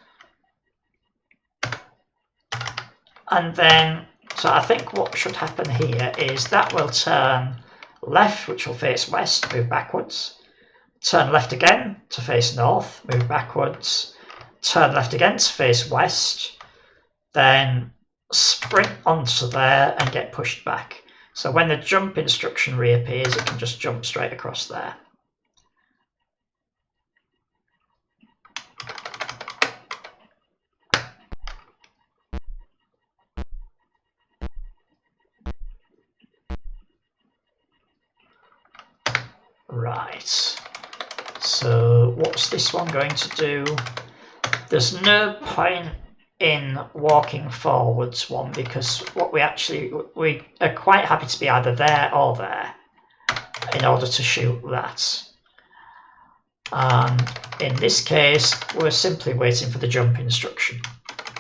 And then, so I think what should happen here is that will turn left, which will face west, move backwards. Turn left again to face north, move backwards. Turn left again to face west. Then sprint onto there and get pushed back. So when the jump instruction reappears, it can just jump straight across there. Right, so what's this one going to do? There's no point in walking forwards one, because what we are quite happy to be either there or there in order to shoot that. And in this case, we're simply waiting for the jump instruction.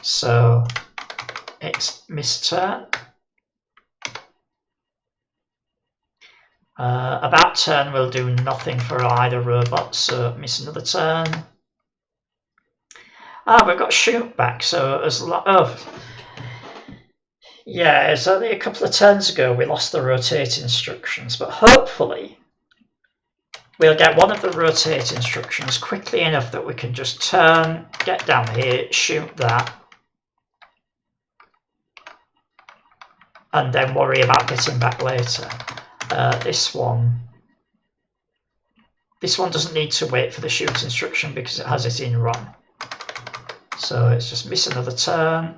So it's miss turn. About turn will do nothing for either robot, so miss another turn. We've got shoot back, so as yeah, it's only a couple of turns ago we lost the rotate instructions, but hopefully we'll get one of the rotate instructions quickly enough that we can just turn, get down here, shoot that, and then worry about getting back later. This one This one doesn't need to wait for the shoot instruction because it has it in run. So it's just miss another turn.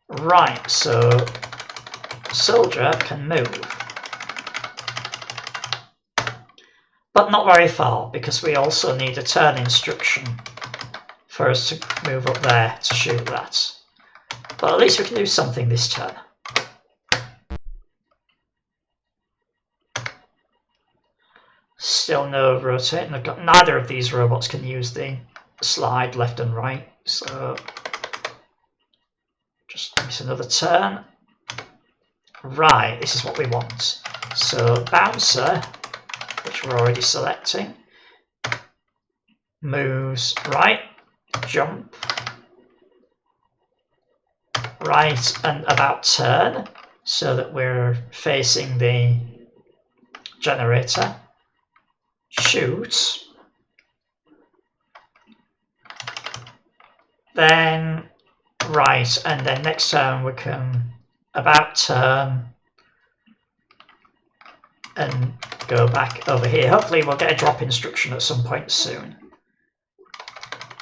Right, so soldier can move. But not very far, because we also need a turn instruction for us to move up there to shoot that. But at least we can do something this turn. Still no rotating. Neither of these robots can use the slide left and right, so just miss another turn. Right, this is what we want. So bouncer, which we're already selecting, moves right, jump, right and about turn, so that we're facing the generator. Shoot. Then right, and then next turn we can about turn and go back over here. Hopefully we'll get a drop instruction at some point soon.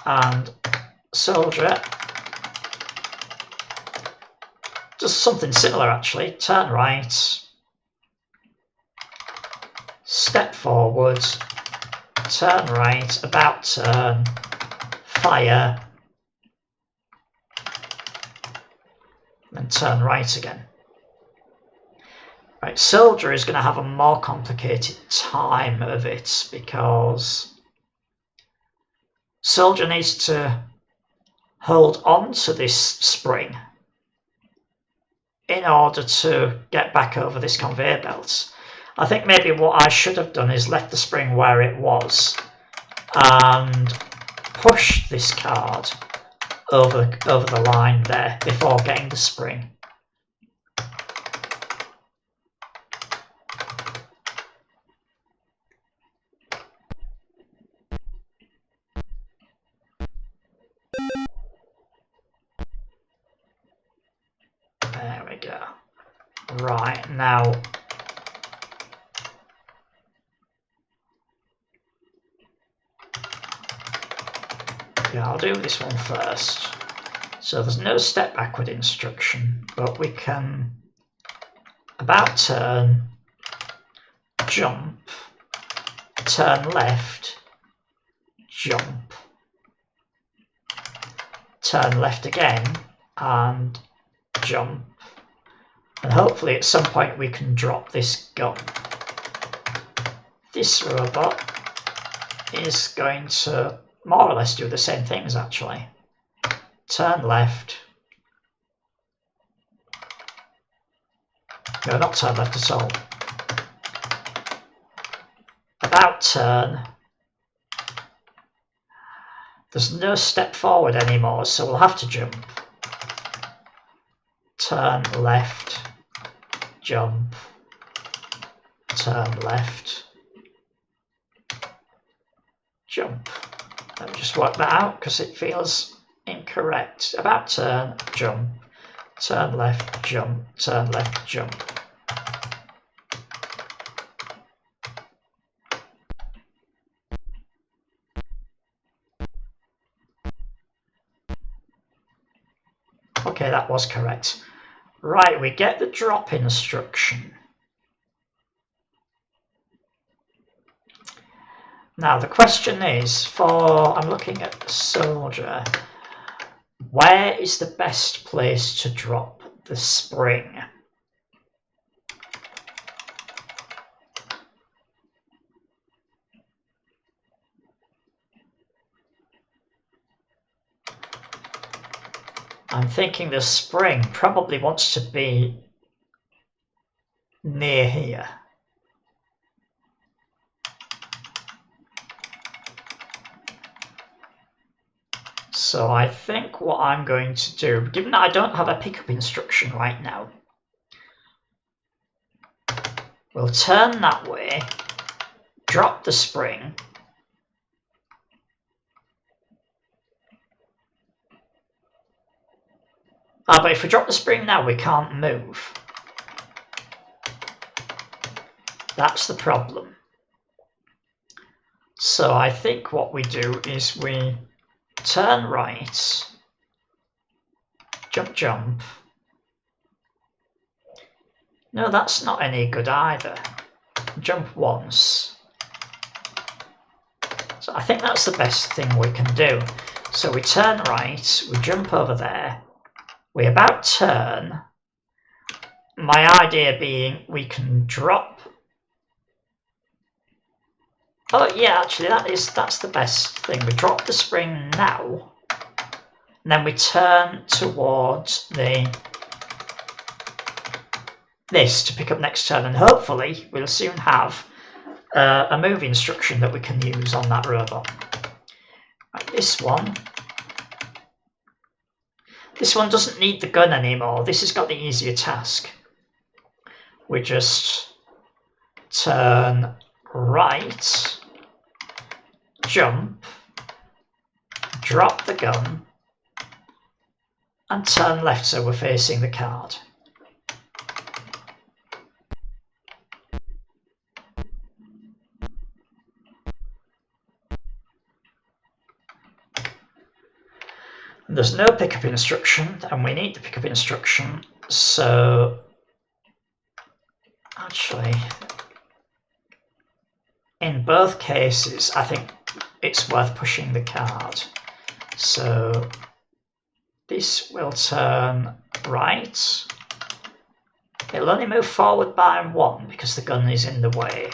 And soldier does something similar actually. Turn right, step forward, turn right, about turn, fire, and turn right again. Right, soldier is going to have a more complicated time of it because soldier needs to hold on to this spring in order to get back over this conveyor belt. I think maybe what I should have done is left the spring where it was and pushed this card over the line there before getting the spring. There we go. Right, now yeah, I'll do this one first. So there's no step backward instruction, but we can about turn, jump, turn left, jump, turn left again, and jump. And hopefully at some point we can drop this gun. This robot is going to more or less do the same things actually. Turn left. No, not turn left at all. About turn. There's no step forward anymore, so we'll have to jump. Turn left. Jump. Turn left. Jump. Let me just work that out because it feels incorrect. About turn, jump. Turn left, jump. Turn left, jump. Okay, that was correct. Right, we get the drop instruction. Now the question is, I'm looking at the soldier, where is the best place to drop the spring? I'm thinking the spring probably wants to be near here. So I think what I'm going to do, given that I don't have a pickup instruction right now, we'll turn that way, drop the spring, but if we drop the spring now, we can't move. That's the problem. So I think what we do is we turn right, jump, jump. No, that's not any good either. Jump once. So I think that's the best thing we can do. So we turn right, we jump over there, we about turn. My idea being we can drop. Oh yeah, actually that's the best thing. We drop the spring now, and then we turn towards this to pick up next turn, and hopefully we'll soon have a move instruction that we can use on that robot. Right, this one doesn't need the gun anymore. This has got the easier task. We just turn right, jump, drop the gun, and turn left so we're facing the card. There's no pickup instruction, and we need the pickup instruction, so actually, in both cases, I think it's worth pushing the card. So this will turn right. It'll only move forward by 1 because the gun is in the way.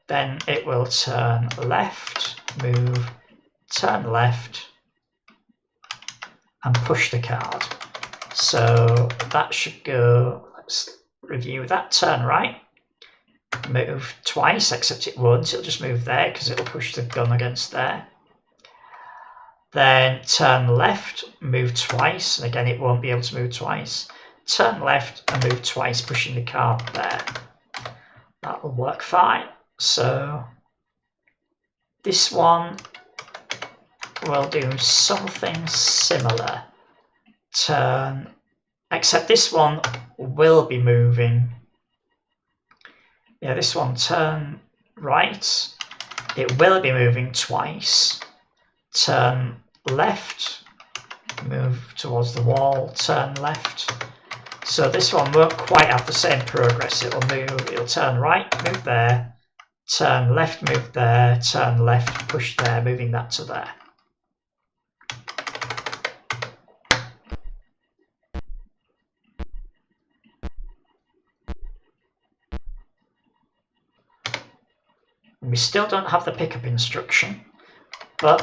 Then it will turn left, move, turn left, and push the card. So that should go, let's review that, turn right, move twice, except it won't, it'll just move there because it'll push the gun against there. Then turn left, move twice, and again it won't be able to move twice. Turn left and move twice, pushing the card there. That will work fine. So this one will do something similar. Turn, except this one will be moving. Yeah, this one, turn right. It will be moving twice. Turn left, move towards the wall, turn left. So this one won't quite have the same progress. It'll turn right, move there, turn left, move there, turn left, push there, moving that to there. We still don't have the pickup instruction, but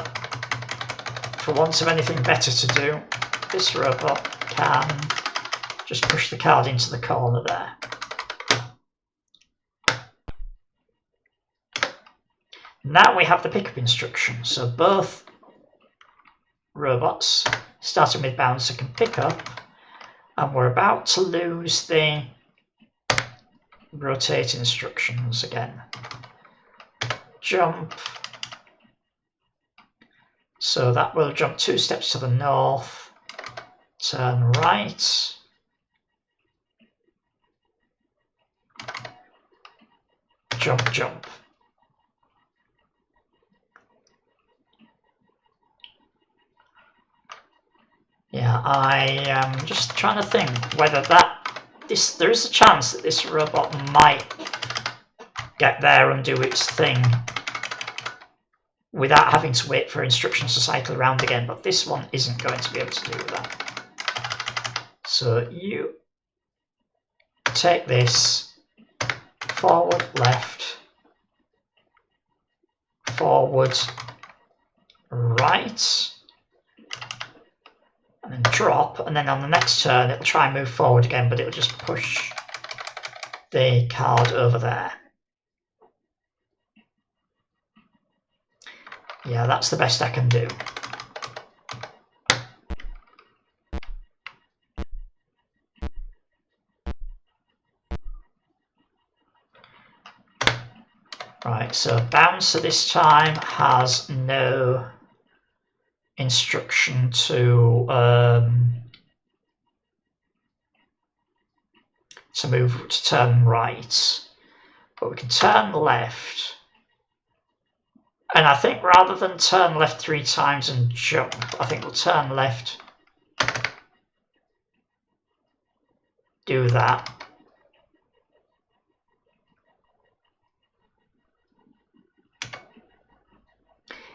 for want of anything better to do, this robot can just push the card into the corner there. Now we have the pickup instruction, so both robots, starting with bouncer, can pick up, and we're about to lose the rotate instructions again. Jump. So that will jump 2 steps to the north, turn right, jump, jump. Yeah, I am just trying to think whether there is a chance that this robot might get there and do its thing without having to wait for instructions to cycle around again, but this one isn't going to be able to do that. So you take this, forward, left, forward, right, and then drop, and then on the next turn it'll try and move forward again, but it'll just push the card over there. Yeah, that's the best I can do. Right, so bouncer this time has no instruction to move, to turn right, but we can turn left And I think rather than turn left 3 times and jump, I think we'll turn left, do that.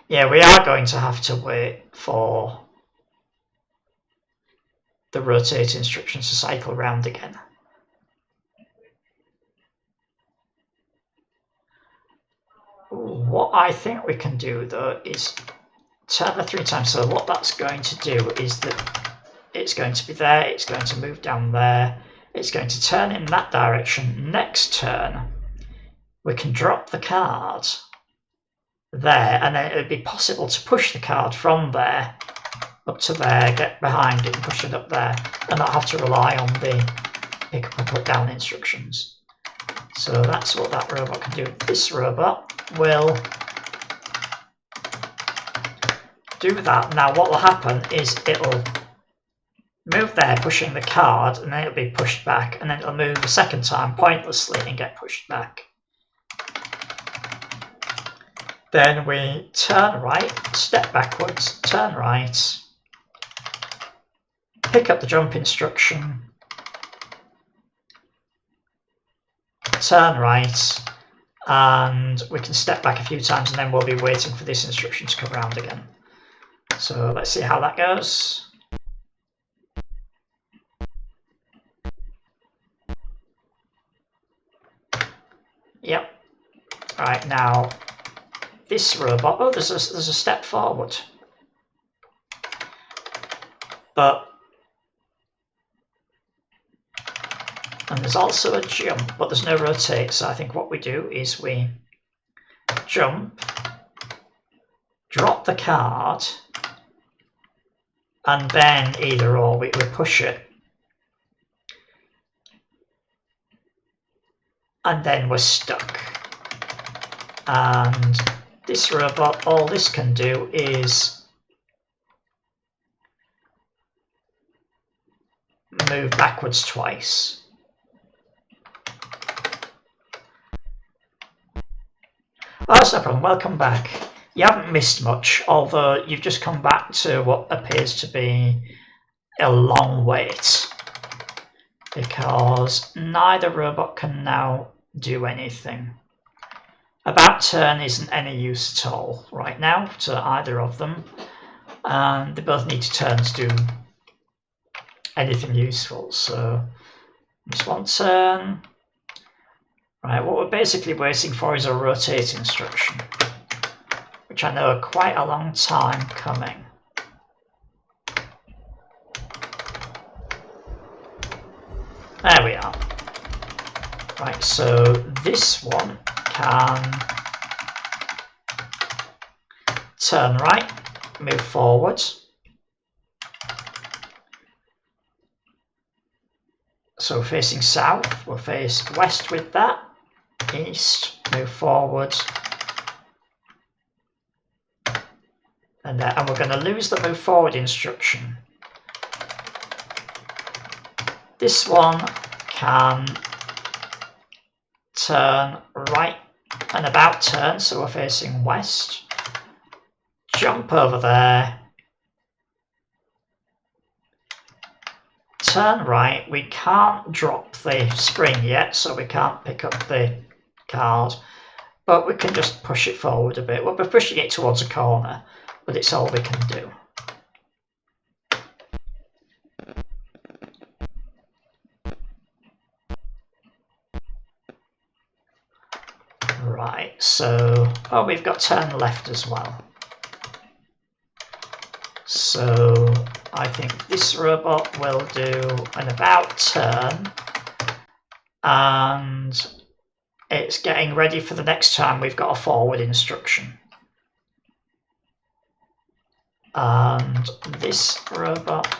Yeah, we are going to have to wait for the rotate instructions to cycle round again. What I think we can do though is turn the 3 times. So what that's going to do is that it's going to be there, it's going to move down there, it's going to turn in that direction. Next turn, we can drop the card there, and then it would be possible to push the card from there up to there, get behind it and push it up there, and not have to rely on the pick up and put down instructions. So that's what that robot can do. This robot will do that. Now what will happen is it'll move there, pushing the card, and then it'll be pushed back, and then it'll move the second time pointlessly and get pushed back. Then we turn right, step backwards, turn right, pick up the jump instruction, turn right, and we can step back a few times, and then we'll be waiting for this instruction to come around again. So let's see how that goes. Yep. Right, now this robot, oh, there's a step forward. And there's also a jump, but there's no rotate. So I think what we do is we jump, drop the card, and then either or we push it. And then we're stuck. And this robot, all this can do is move backwards twice. Oh, that's no problem. Welcome back. You haven't missed much, although you've just come back to what appears to be a long wait, because neither robot can now do anything. About turn isn't any use at all right now to either of them, and they both need to turn to do anything useful. So just one turn. Right, what we're basically waiting for is a rotate instruction, which I know are quite a long time coming. There we are. Right, so this one can turn right, move forward. So facing south, we'll face west with that. East, move forward. And we're going to lose the move forward instruction. This one can turn right and about turn, so we're facing west. Jump over there. Turn right. We can't drop the spring yet, so we can't pick up the card, but we can just push it forward a bit. We'll be pushing it towards a corner, but it's all we can do. Right, so, oh, we've got turn left as well. So I think this robot will do an about turn, and it's getting ready for the next time. We've got a forward instruction. And this robot,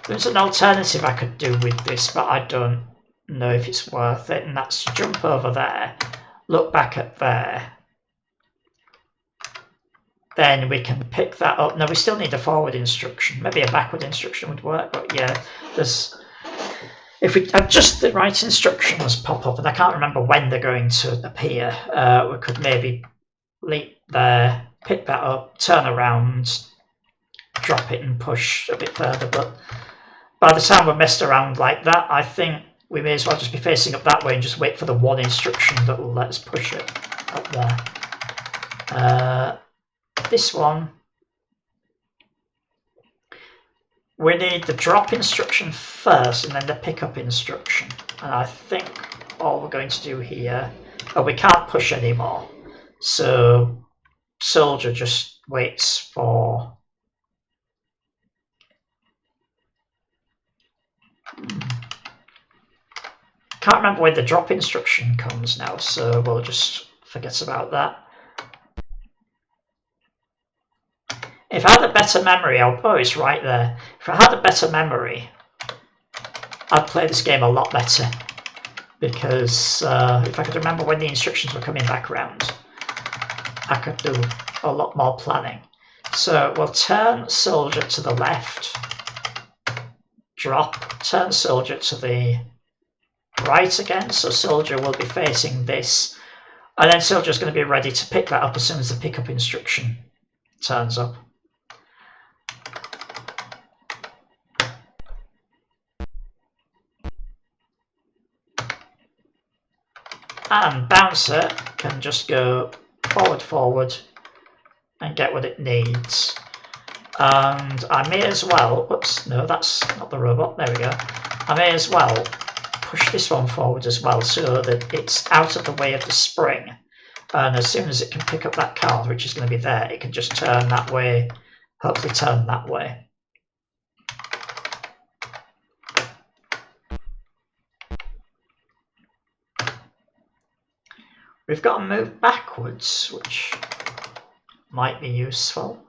there's an alternative I could do with this, but I don't know if it's worth it, and that's jump over there, look back at there. Then we can pick that up. No, we still need a forward instruction. Maybe a backward instruction would work, but yeah, if we adjust the right instructions pop up, and I can't remember when they're going to appear, we could maybe leap there, pick that up, turn around, drop it and push a bit further. But by the time we're messed around like that, I think we may as well just be facing up that way and just wait for the one instruction that will let us push it up there. This one, we need the drop instruction first and then the pickup instruction. And I think all we're going to do here, oh, we can't push anymore. So soldier just waits for, can't remember when the drop instruction comes now, so we'll just forget about that. If I had a better memory, oh, it's right there. If I had a better memory, I'd play this game a lot better. Because if I could remember when the instructions were coming back around, I could do a lot more planning. So we'll turn soldier to the left, drop, turn soldier to the right again, so soldier will be facing this, and then soldier's going to be ready to pick that up as soon as the pickup instruction turns up. And bouncer can just go forward and get what it needs. And I may as well, whoops, no, that's not the robot, there we go. I may as well push this one forward as well so that it's out of the way of the spring. And as soon as it can pick up that card, which is going to be there, it can just turn that way, hopefully turn that way. We've got to move backwards, which might be useful.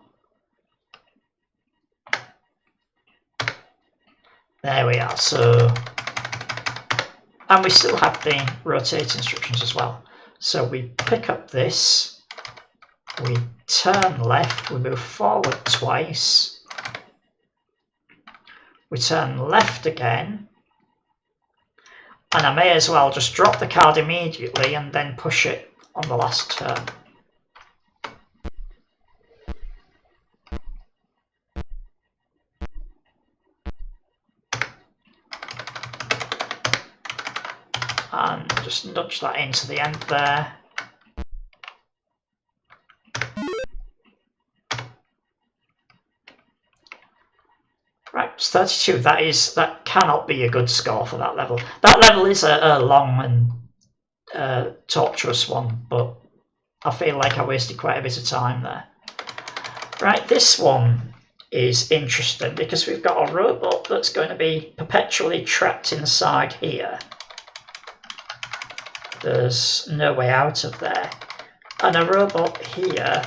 There we are, so, and we still have the rotate instructions as well. So we pick up this, we turn left, we move forward twice, we turn left again, and I may as well just drop the card immediately and then push it on the last turn. And just nudge that into the end there. Right, it's 32. That cannot be a good score for that level. That level is a long and torturous one, but I feel like I wasted quite a bit of time there. Right, this one is interesting because we've got a robot that's going to be perpetually trapped inside here. There's no way out of there. And a robot here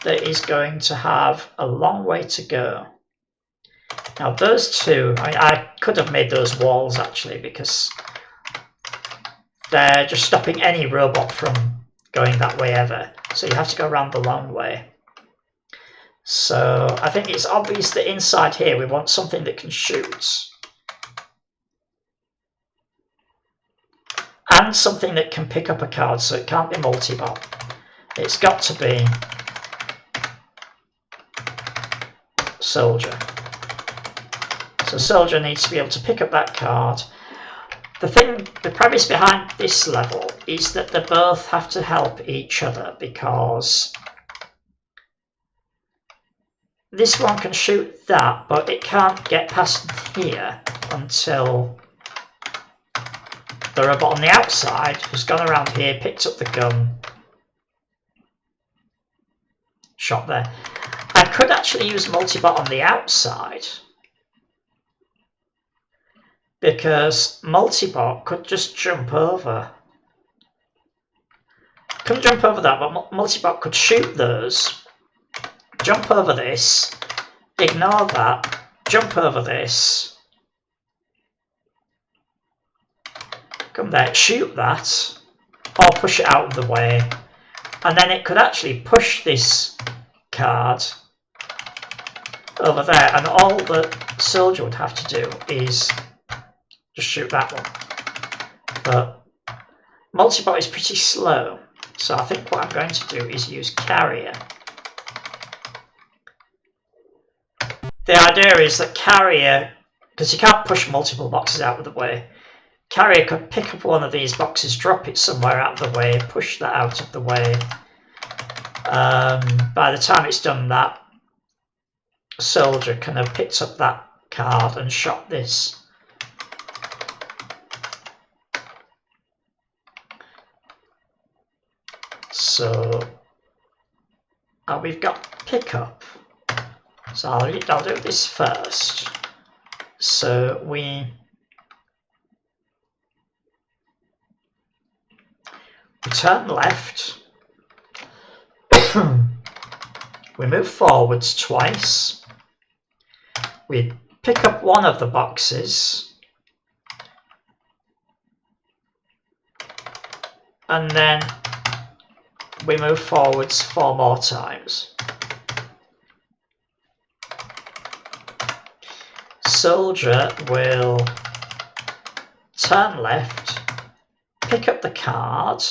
that is going to have a long way to go. Now those two, I could have made those walls actually because they're just stopping any robot from going that way ever. So you have to go around the long way. So I think it's obvious that inside here we want something that can shoot. And something that can pick up a card, so it can't be multi-bot. It's got to be soldier. So soldier needs to be able to pick up that card. The premise behind this level is that they both have to help each other because this one can shoot that, but it can't get past here until the robot on the outside has gone around here, picked up the gun, shot there. I could actually use multi-bot on the outside because multi-bot could just jump over. Couldn't jump over that, but multi-bot could shoot those, jump over this, ignore that, jump over this, come there, shoot that, or push it out of the way, and then it could actually push this card over there, and all the soldier would have to do is just shoot that one. But multi-bot is pretty slow, so I think what I'm going to do is use carrier the idea is that carrier, because you can't push multiple boxes out of the way, carrier could pick up one of these boxes, drop it somewhere out of the way, push that out of the way. By the time it's done that, soldier can have picked up that card and shot this. So we've got pickup. So I'll do this first. So we turn left. We move forwards twice. We pick up one of the boxes. And then we move forwards 4 more times. Soldier will turn left, pick up the card,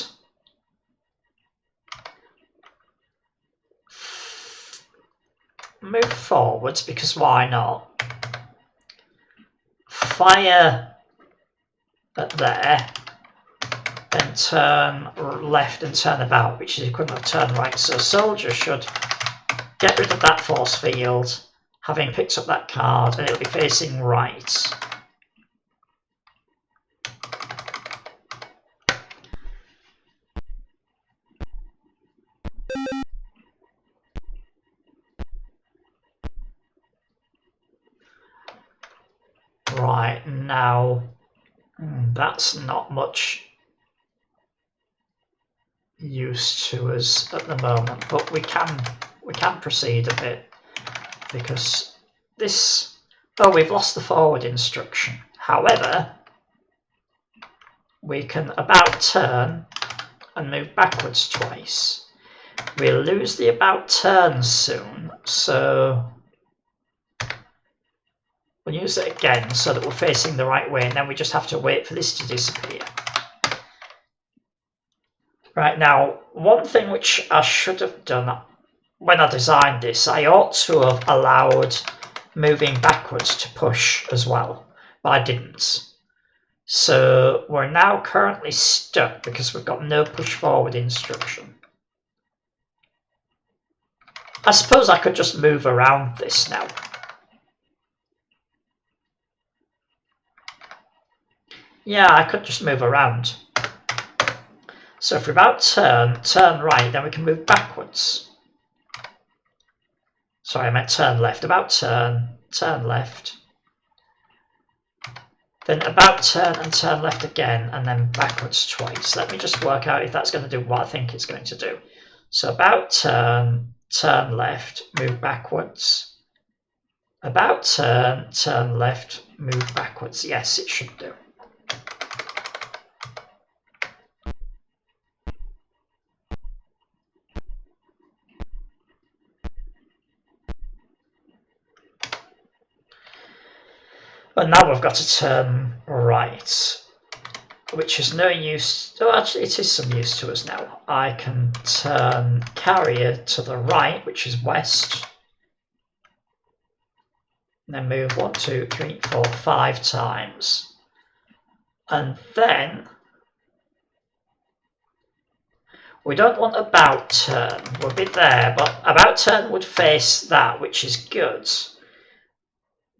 move forwards because why not? Fire at there, then turn left and turn about, which is equivalent of turn right. So soldier should get rid of that force field, having picked up that card, and it'll be facing right. Right, now that's not much use to us at the moment, but we can proceed a bit, because this, we've lost the forward instruction. However, we can about turn and move backwards twice. We'll lose the about turn soon, so we'll use it again so that we're facing the right way, and then we just have to wait for this to disappear. Right, now, one thing which I should have done when I designed this, I ought to have allowed moving backwards to push as well, but I didn't. So we're now currently stuck because we've got no push forward instruction. I suppose I could just move around this now. Yeah, I could just move around. So if we about turn right, then we can move backwards. Sorry, I meant turn left. About turn left. Then about turn and turn left again, and then backwards twice. Let me just work out if that's going to do what I think it's going to do. So about turn left, move backwards. About turn left, move backwards. Yes, it should do. But now we've got to turn right, which is no use. Oh, actually, it is some use to us now. I can turn carrier to the right, which is west. And then move 1, 2, 3, 4, 5 times. And then we don't want about turn. We'll be there, but about turn would face that, which is good.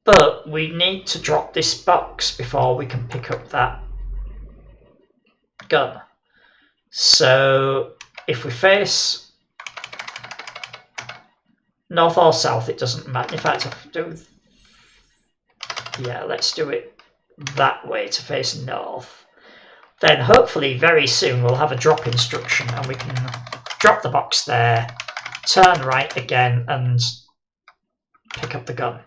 But we need to drop this box before we can pick up that gun. So if we face north or south, it doesn't matter. In fact, let's do it that way to face north. Then hopefully very soon we'll have a drop instruction and we can drop the box there, turn right again and pick up the gun.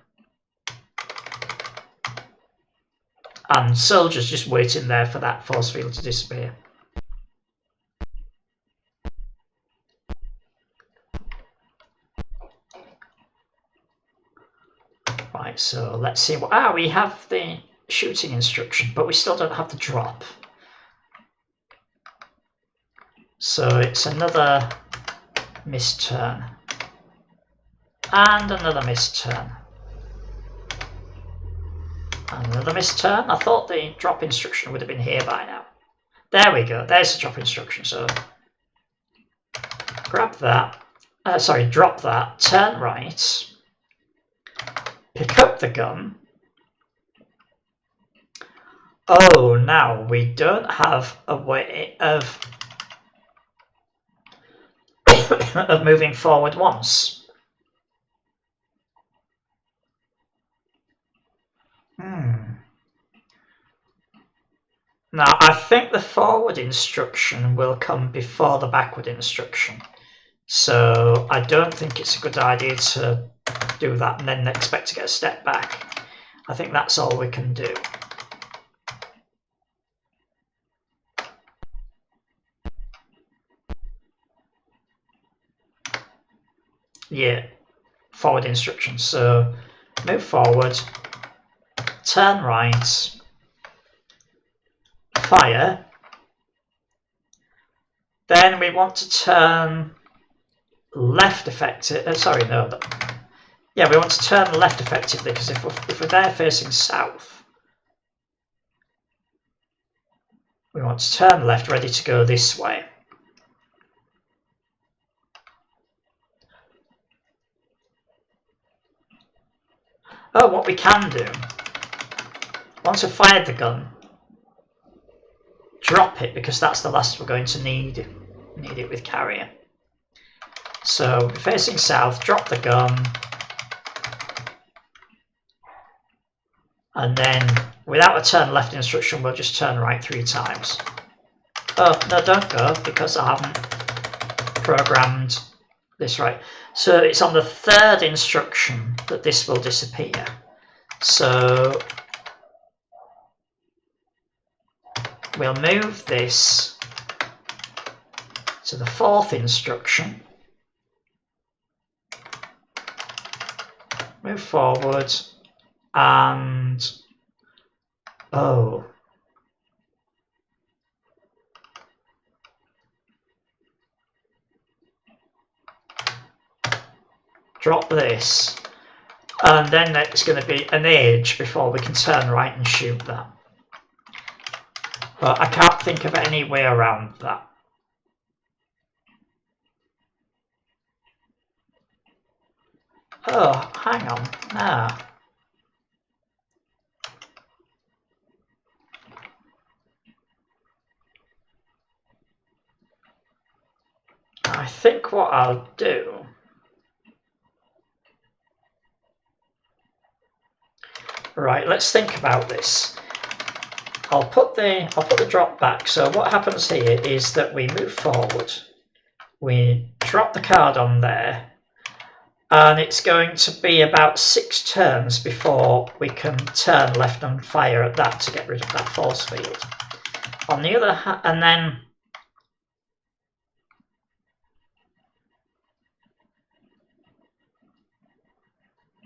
And soldiers just waiting there for that force field to disappear. Right, so let's see what... we have the shooting instruction, but we still don't have the drop. So it's another missed turn. And another missed turn. Another missed turn. I thought the drop instruction would have been here by now. There we go. There's the drop instruction. So grab that. Sorry, drop that. Turn right. Pick up the gun. Oh, now we don't have a way of of moving forward once. Now, I think the forward instruction will come before the backward instruction. So I don't think it's a good idea to do that and then expect to get a step back. I think that's all we can do. Yeah, forward instructions. So move forward, turn right, fire. Then we want to turn left effectively. Sorry, no. Yeah, we want to turn left effectively because if we're there facing south, we want to turn left, ready to go this way. Oh, what we can do, once we've fired the gun, drop it because that's the last we're going to need it with carrier. So facing south, drop the gun, and then without a turn left instruction, we'll just turn right 3 times. Oh, no, don't go because I haven't programmed this right. So it's on the 3rd instruction that this will disappear. So we'll move this to the 4th instruction. Move forward and oh. Drop this, and then it's going to be an age before we can turn right and shoot that. But I can't think of any way around that. Oh, hang on. Nah. I think what I'll do. Right, let's think about this. I'll put the drop back. So what happens here is that we move forward. We drop the card on there. And it's going to be about 6 turns before we can turn left and fire at that to get rid of that force field. On the other hand, and then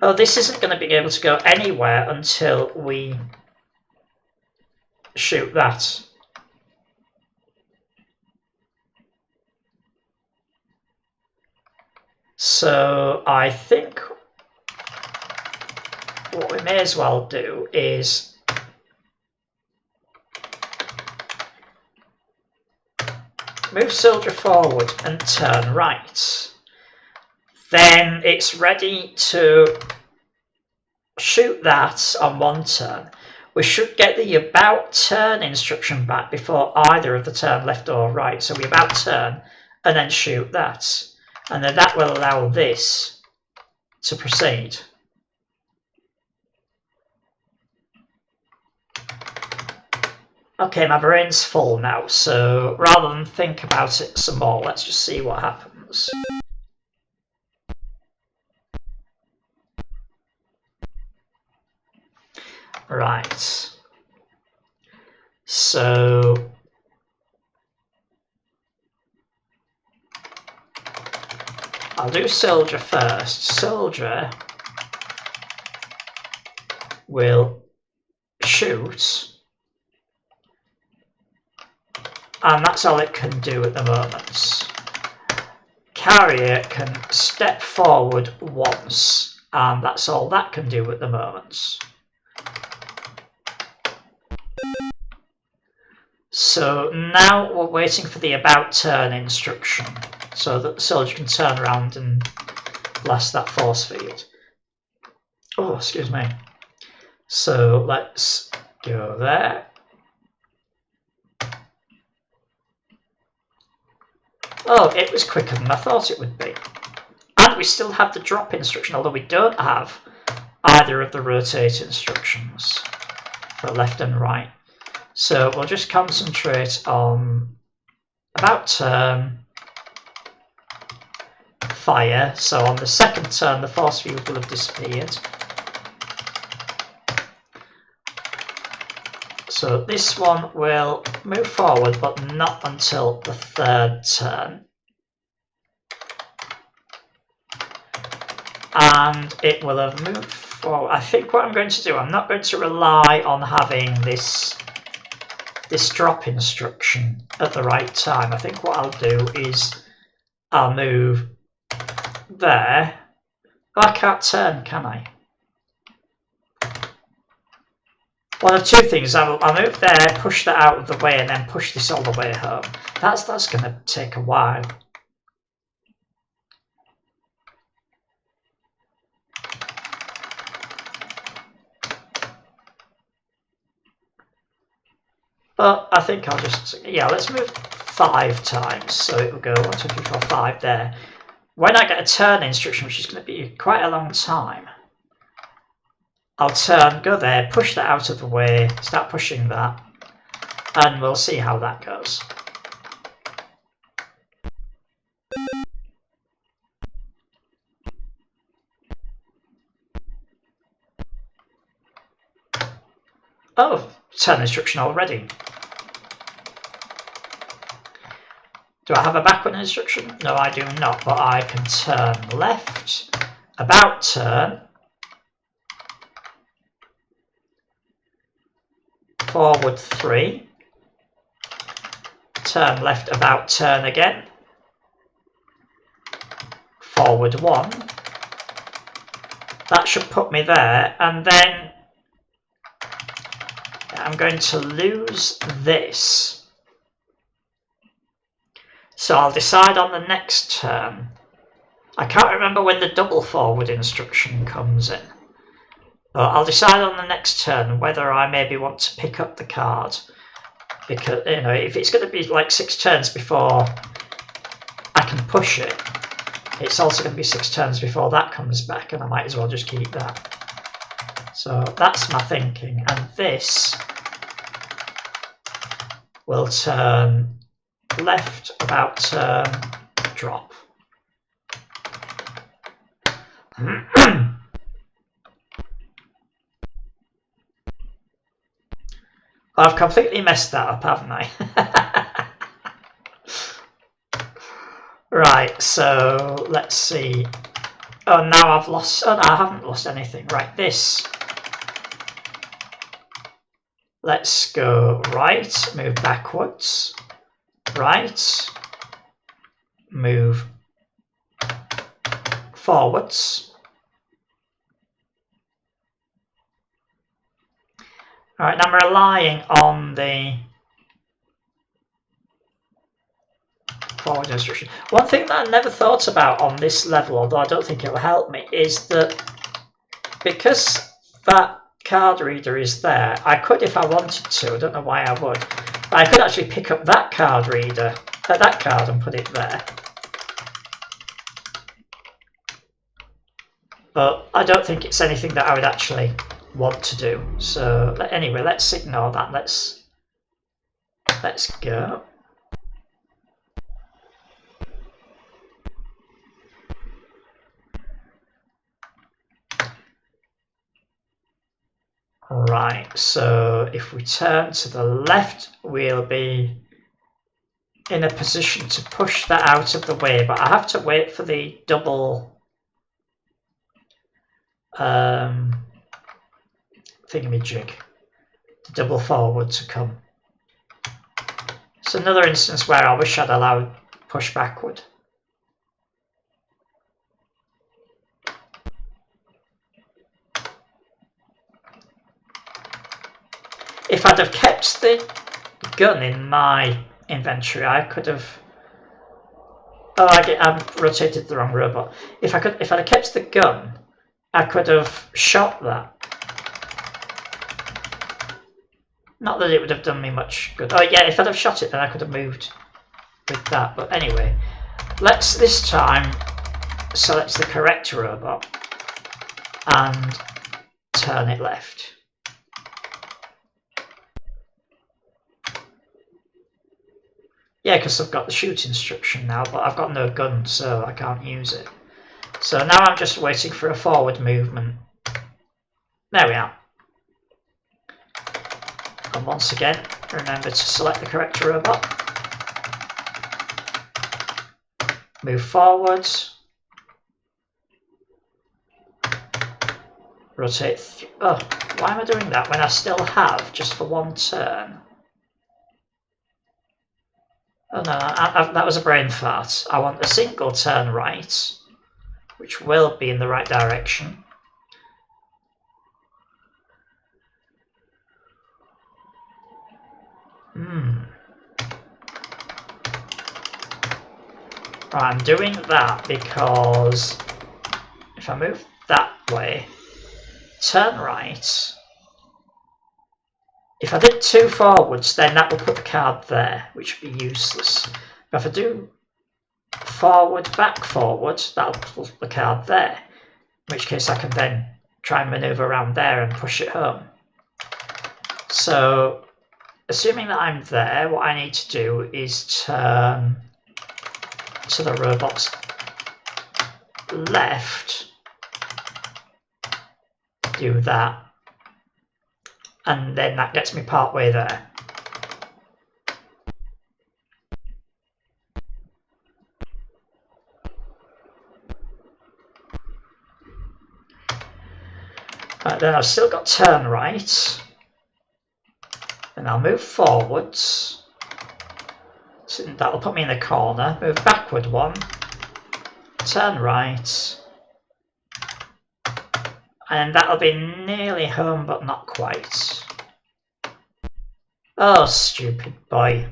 oh, this isn't going to be able to go anywhere until we shoot that. So I think what we may as well do is move soldier forward and turn right. Then it's ready to shoot that on 1 turn. We should get the about turn instruction back before either of the turn left or right. So we about turn and then shoot that. And then that will allow this to proceed. Okay, my brain's full now, so rather than think about it some more, let's just see what happens. Right. So I'll do soldier first. Soldier will shoot. And that's all it can do at the moment. Carrier can step forward once, and that's all that can do at the moment. So now we're waiting for the about turn instruction, so that the soldier can turn around and blast that force field. Oh, excuse me. So let's go there. Oh, it was quicker than I thought it would be. And we still have the drop instruction, although we don't have either of the rotate instructions for left and right. So we'll just concentrate on about turn, fire. So on the second turn, the force field will have disappeared. So this one will move forward, but not until the third turn. And it will have moved forward. I think what I'm going to do, I'm not going to rely on having this drop instruction at the right time. I think what I'll do is I'll move there. Oh, I can't turn, can I? One of two things. I'll move there, push that out of the way, and then push this all the way home. That's going to take a while. But I think I'll just, yeah, let's move 5 times. So it will go 1, 2, 3, 4, 5 there. When I get a turn instruction, which is going to be quite a long time, I'll turn, go there, push that out of the way, start pushing that, and we'll see how that goes. Oh, turn instruction already. Do I have a backward instruction? No, I do not, but I can turn left, about turn, forward 3, turn left, about turn again, forward 1. That should put me there, and then I'm going to lose this. So I'll decide on the next turn. I can't remember when the double forward instruction comes in. But I'll decide on the next turn whether I maybe want to pick up the card. Because, you know, if it's going to be like 6 turns before I can push it, it's also going to be 6 turns before that comes back, and I might as well just keep that. So that's my thinking. And this will turn left, about turn, drop. I've completely messed that up, haven't I? Right, so let's see. Oh, now I've lost. Oh, no, I haven't lost anything. Right, this. Let's go right, move backwards. Right, move forwards. All right, now I'm relying on the forward instruction. One thing that I never thought about on this level, although I don't think it will help me, is that because that card reader is there, I could, if I wanted to, I don't know why I would, but I could actually pick up that card reader, that card, and put it there. But I don't think it's anything that I would actually want to do. So anyway, let's ignore that. Let's go. Right, so if we turn to the left, we'll be in a position to push that out of the way, but I have to wait for the double thingamajig, the double forward to come. It's another instance where I wish I'd allowed push backward. If I'd have kept the gun in my inventory, I could have. Oh, I rotated the wrong robot. If I'd have kept the gun, I could have shot that. Not that it would have done me much good. Oh yeah, if I'd have shot it, then I could have moved with that. But anyway, let's this time select the correct robot and turn it left. Yeah, because I've got the shoot instruction now, but I've got no gun, so I can't use it. So now I'm just waiting for a forward movement. There we are. And once again, remember to select the correct robot. Move forward. Rotate. Oh, why am I doing that when I still have just for one turn? Oh no, that was a brain fart. I want a single turn right, which will be in the right direction. Right, I'm doing that because if I move that way, turn right. If I did 2 forwards, then that will put the card there, which would be useless. But if I do forward, back, forward, that'll put the card there. In which case I can then try and manoeuvre around there and push it home. So, assuming that I'm there, what I need to do is turn to the robot's left, do that, and then that gets me part way there. Right, then I've still got turn right, and I'll move forwards, so that'll put me in the corner, move backward 1, turn right, and that'll be nearly home but not quite. Oh, stupid boy.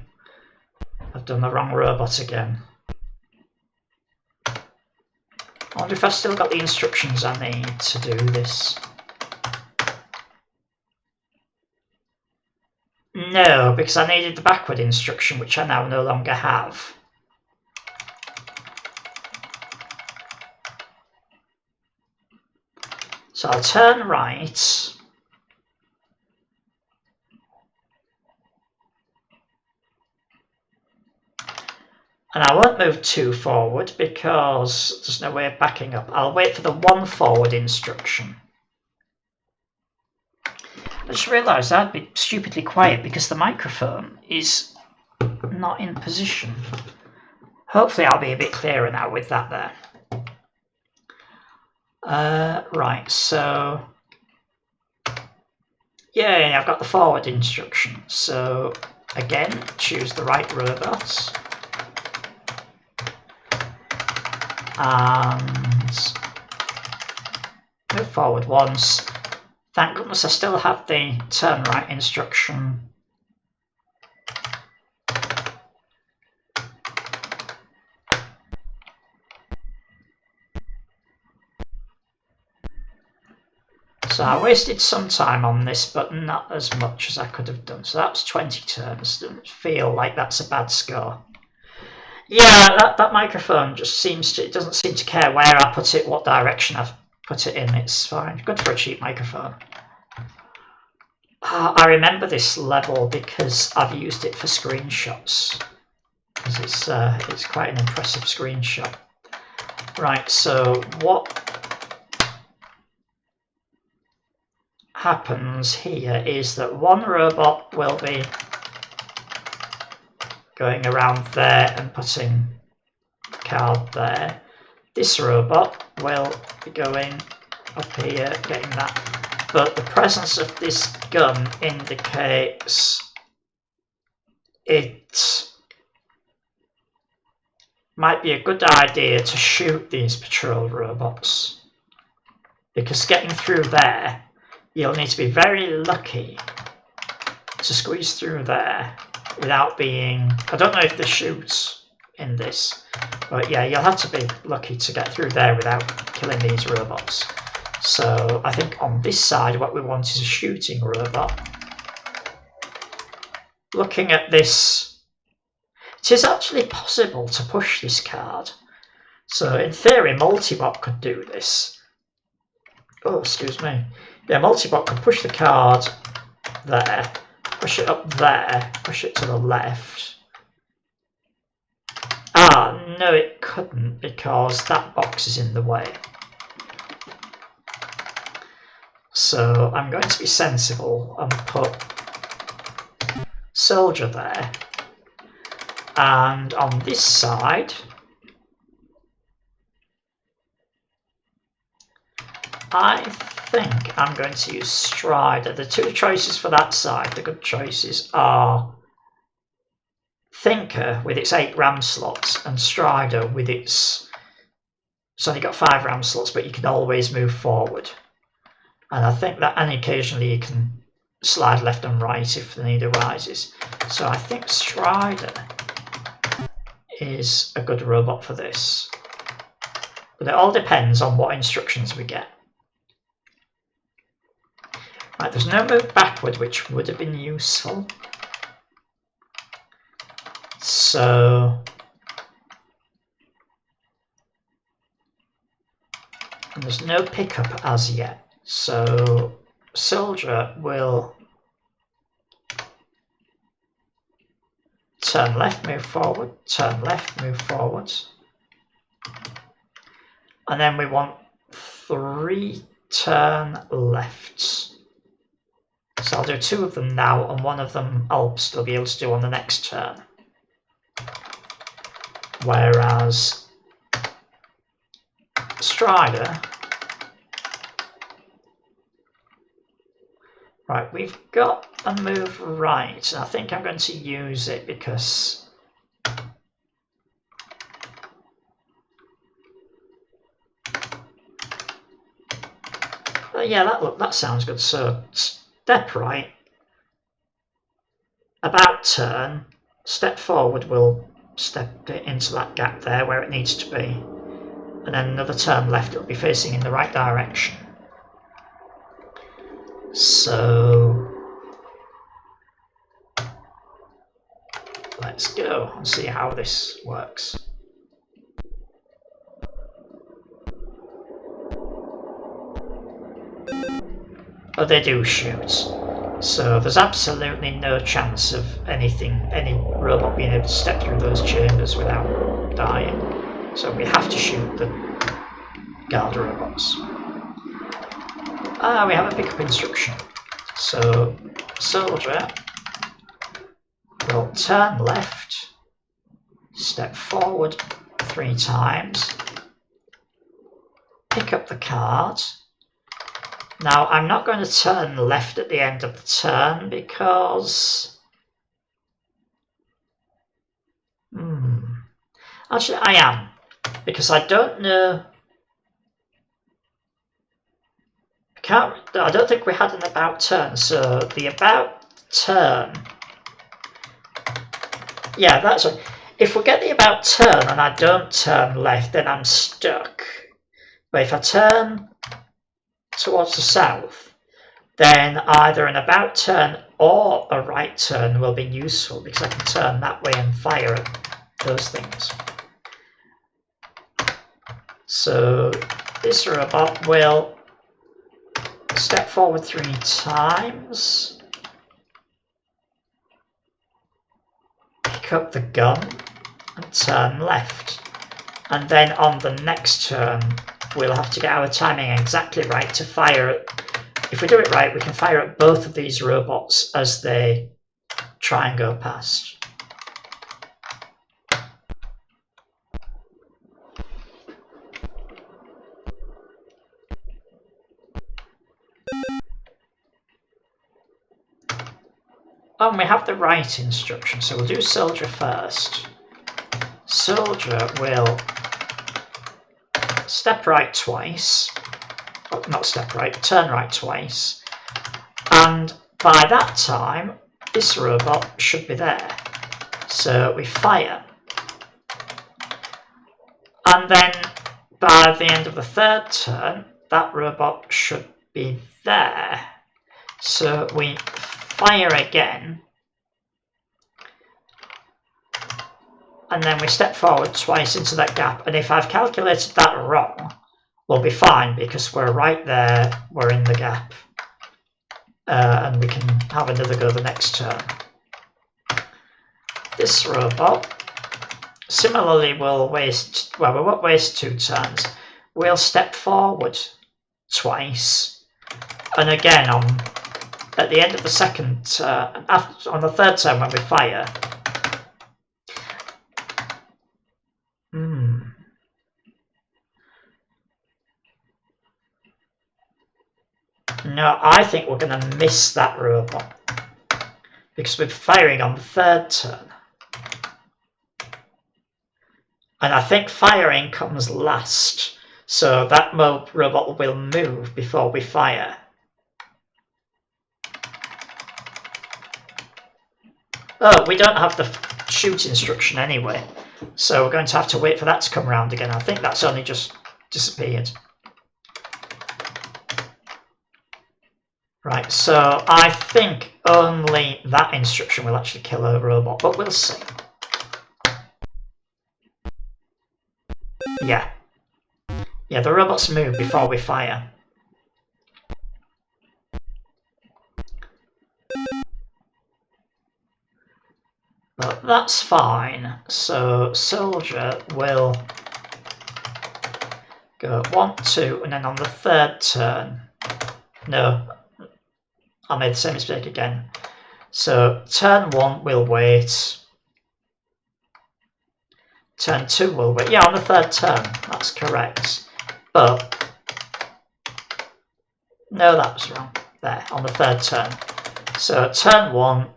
I've done the wrong robot again. I wonder if I've still got the instructions I need to do this. No, because I needed the backward instruction, which I now no longer have. So I'll turn right. And I won't move 2 forward because there's no way of backing up. I'll wait for the 1 forward instruction. I just realised I'd be stupidly quiet because the microphone is not in position. Hopefully I'll be a bit clearer now with that there. Right, so yeah, I've got the forward instruction. So again, choose the right robot. And move forward once. Thank goodness I still have the turn right instruction. So I wasted some time on this, but not as much as I could have done. So that was 20 turns. Doesn't feel like that's a bad score. Yeah, that microphone just seems to, it doesn't seem to care where I put it, what direction I've put it in. It's fine. Good for a cheap microphone. I remember this level because I've used it for screenshots. Because it's quite an impressive screenshot. Right, so what happens here is that one robot will be going around there and putting the card there. This robot will be going up here, getting that. But the presence of this gun indicates it might be a good idea to shoot these patrol robots. Because getting through there, you'll need to be very lucky to squeeze through there without being... I don't know if they shoot in this, but yeah, you'll have to be lucky to get through there without killing these robots. So I think on this side what we want is a shooting robot. Looking at this, it is actually possible to push this card. So in theory, Multibot could do this. Oh, excuse me. Yeah, Multibot could push the card there, push it up there, push it to the left. Ah, no, it couldn't because that box is in the way. So I'm going to be sensible and put soldier there. And on this side, I think I'm going to use Strider. The two choices for that side, the good choices, are Thinker with its 8 RAM slots and Strider with its... It's only got 5 RAM slots, but you can always move forward. And I think that, and occasionally you can slide left and right if the need arises. So I think Strider is a good robot for this. But it all depends on what instructions we get. Right, there's no move backward, which would have been useful. So... And there's no pickup as yet. So soldier will turn left, move forward, turn left, move forwards. And then we want 3 turn lefts. So I'll do 2 of them now, and 1 of them I'll still be able to do on the next turn. Whereas Strider... Right, we've got a move right, and I think I'm going to use it because... yeah, that sounds good. So step right, about turn, step forward will step it into that gap there where it needs to be, and then another turn left, it'll be facing in the right direction. So let's go and see how this works. Oh, they do shoot. So there's absolutely no chance of any robot being able to step through those chambers without dying. So we have to shoot the guard robots. We have a pickup instruction. So soldier will turn left, step forward 3 times, pick up the card. Now I'm not going to turn left at the end of the turn because... Actually I am, because I don't know... I don't think we had an about turn, so the about turn... Yeah, that's right. If we get the about turn and I don't turn left, then I'm stuck. But if I turn towards the south, then either an about turn or a right turn will be useful, because I can turn that way and fire at those things. So this robot will step forward 3 times, pick up the gun and turn left, and then on the next turn we'll have to get our timing exactly right to fire at... If we do it right, we can fire at both of these robots as they try and go past. Oh, and we have the right instruction, so we'll do soldier first. Soldier will step right twice, oh, not step right, turn right twice, and by that time this robot should be there. So we fire. And then by the end of the third turn, that robot should be there. So we fire again. And then we step forward twice into that gap. And if I've calculated that wrong, we'll be fine because we're right there, we're in the gap. And we can have another go the next turn. This robot, similarly, will waste, well, we won't waste 2 turns. We'll step forward twice. And again, at the end of the second turn, on the third turn when we fire, no, I think we're going to miss that robot because we're firing on the third turn. And I think firing comes last, so that robot will move before we fire. Oh, we don't have the shoot instruction anyway, so we're going to have to wait for that to come around again. I think that's only just disappeared. Right, so I think only that instruction will actually kill a robot, but we'll see. Yeah, the robots move before we fire. But that's fine. So soldier will go 1, 2, and then on the third turn, no, I made the same mistake again. So turn 1 will wait. Turn 2 will wait. Yeah, on the third turn, that's correct. But no, that was wrong. There, on the third turn. So turn 1,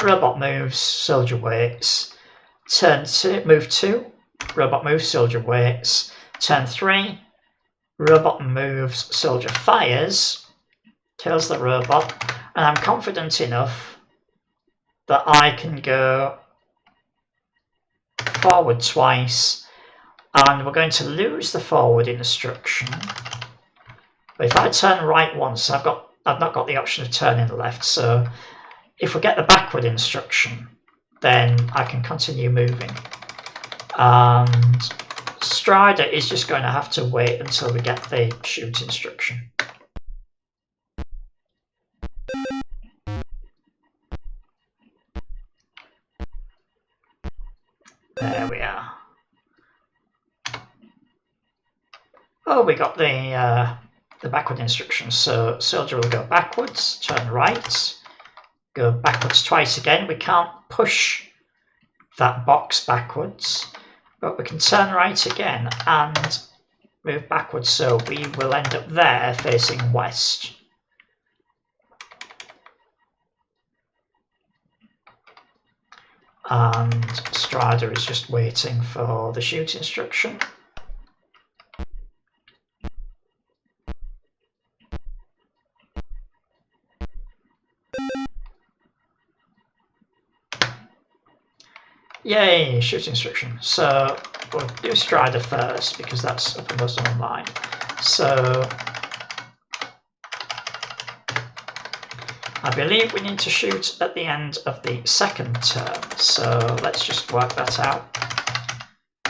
robot moves, soldier waits. Turn 2, move 2, robot moves, soldier waits. Turn 3, robot moves, soldier fires, kills the robot, and I'm confident enough that I can go forward twice, and we're going to lose the forward instruction. But if I turn right once, I've not got the option of turning left, so if we get the backward instruction, then I can continue moving. And Strider is just going to have to wait until we get the shoot instruction. There we are. Oh, we got the backward instruction. So soldier will go backwards, turn right, go backwards twice again. We can't push that box backwards, but we can turn right again and move backwards. So we will end up there facing west. And Strider is just waiting for the shoot instruction. Yay, shoot instruction. So we'll do Strider first because that's uppermost on my mind. So I believe we need to shoot at the end of the second turn. So let's just work that out.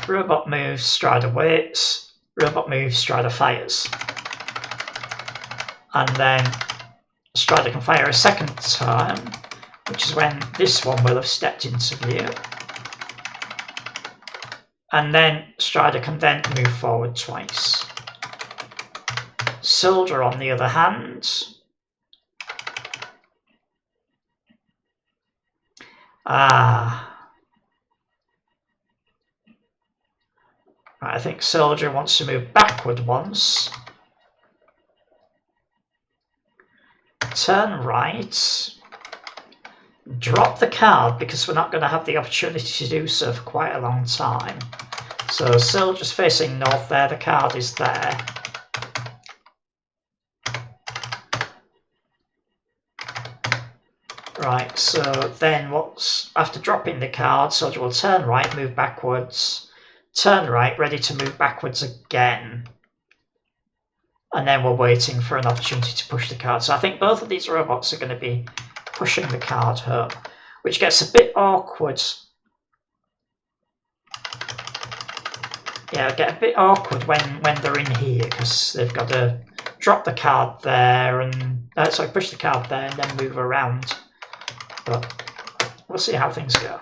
Robot moves, Strider waits. Robot moves, Strider fires. And then Strider can fire a second time, which is when this one will have stepped into view. And then Strider can then move forward twice. Soldier, on the other hand, right, I think Soldier wants to move backward once. Turn right. Drop the card because we're not going to have the opportunity to do so for quite a long time. So Soldier's facing north there, the card is there. Right, so then after dropping the card, soldier will turn right, move backwards, turn right, ready to move backwards again. And then we're waiting for an opportunity to push the card. So I think both of these robots are going to be pushing the card home, which gets a bit awkward. Yeah, get a bit awkward when they're in here, because they've got to drop the card there and sorry, push the card there and then move around. But we'll see how things go.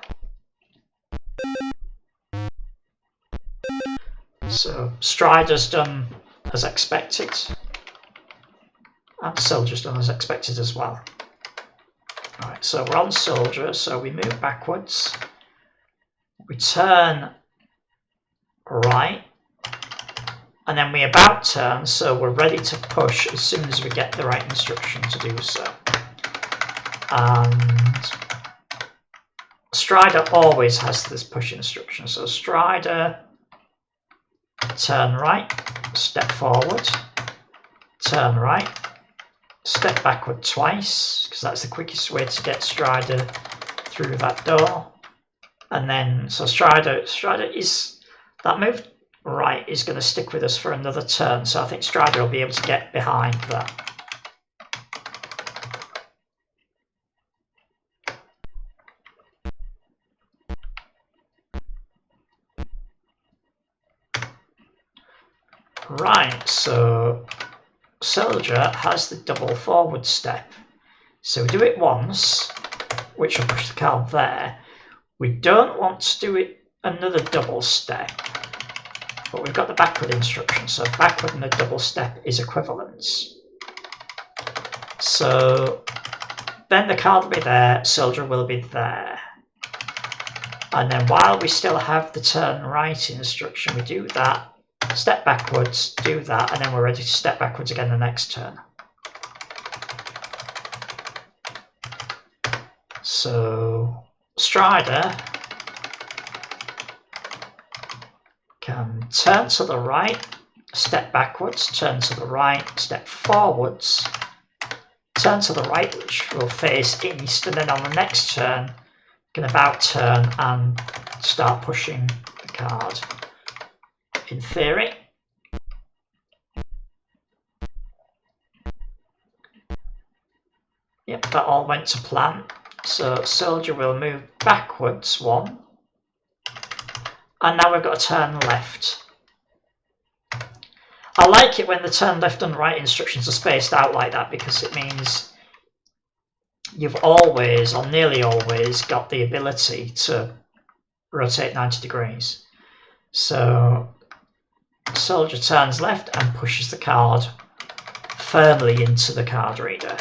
So Strider's done as expected, and Soldier's done as expected as well. Right, so we're on Soldier, so we move backwards, we turn right, and then we about turn, so we're ready to push as soon as we get the right instruction to do so. And Strider always has this push instruction, so Strider, turn right, step forward, turn right, step backward twice, because that's the quickest way to get Strider through that door. And then, so Strider is, that move right is going to stick with us for another turn, so I think Strider will be able to get behind that. Right, so Soldier has the double forward step. So we do it once, which will push the card there. We don't want to do it another double step, but we've got the backward instruction, so backward and a double step is equivalence. So then the card will be there, Soldier will be there. And then while we still have the turn right instruction, we do that, step backwards, do that, and then we're ready to step backwards again the next turn. So Strider can turn to the right, step backwards, turn to the right, step forwards, turn to the right, which will face east, and then on the next turn, can about turn and start pushing the card. In theory. Yep, that all went to plan. So Soldier will move backwards one. And now we've got to turn left. I like it when the turn left and right instructions are spaced out like that, because it means you've always, or nearly always, got the ability to rotate 90 degrees. So Soldier turns left and pushes the card firmly into the card reader.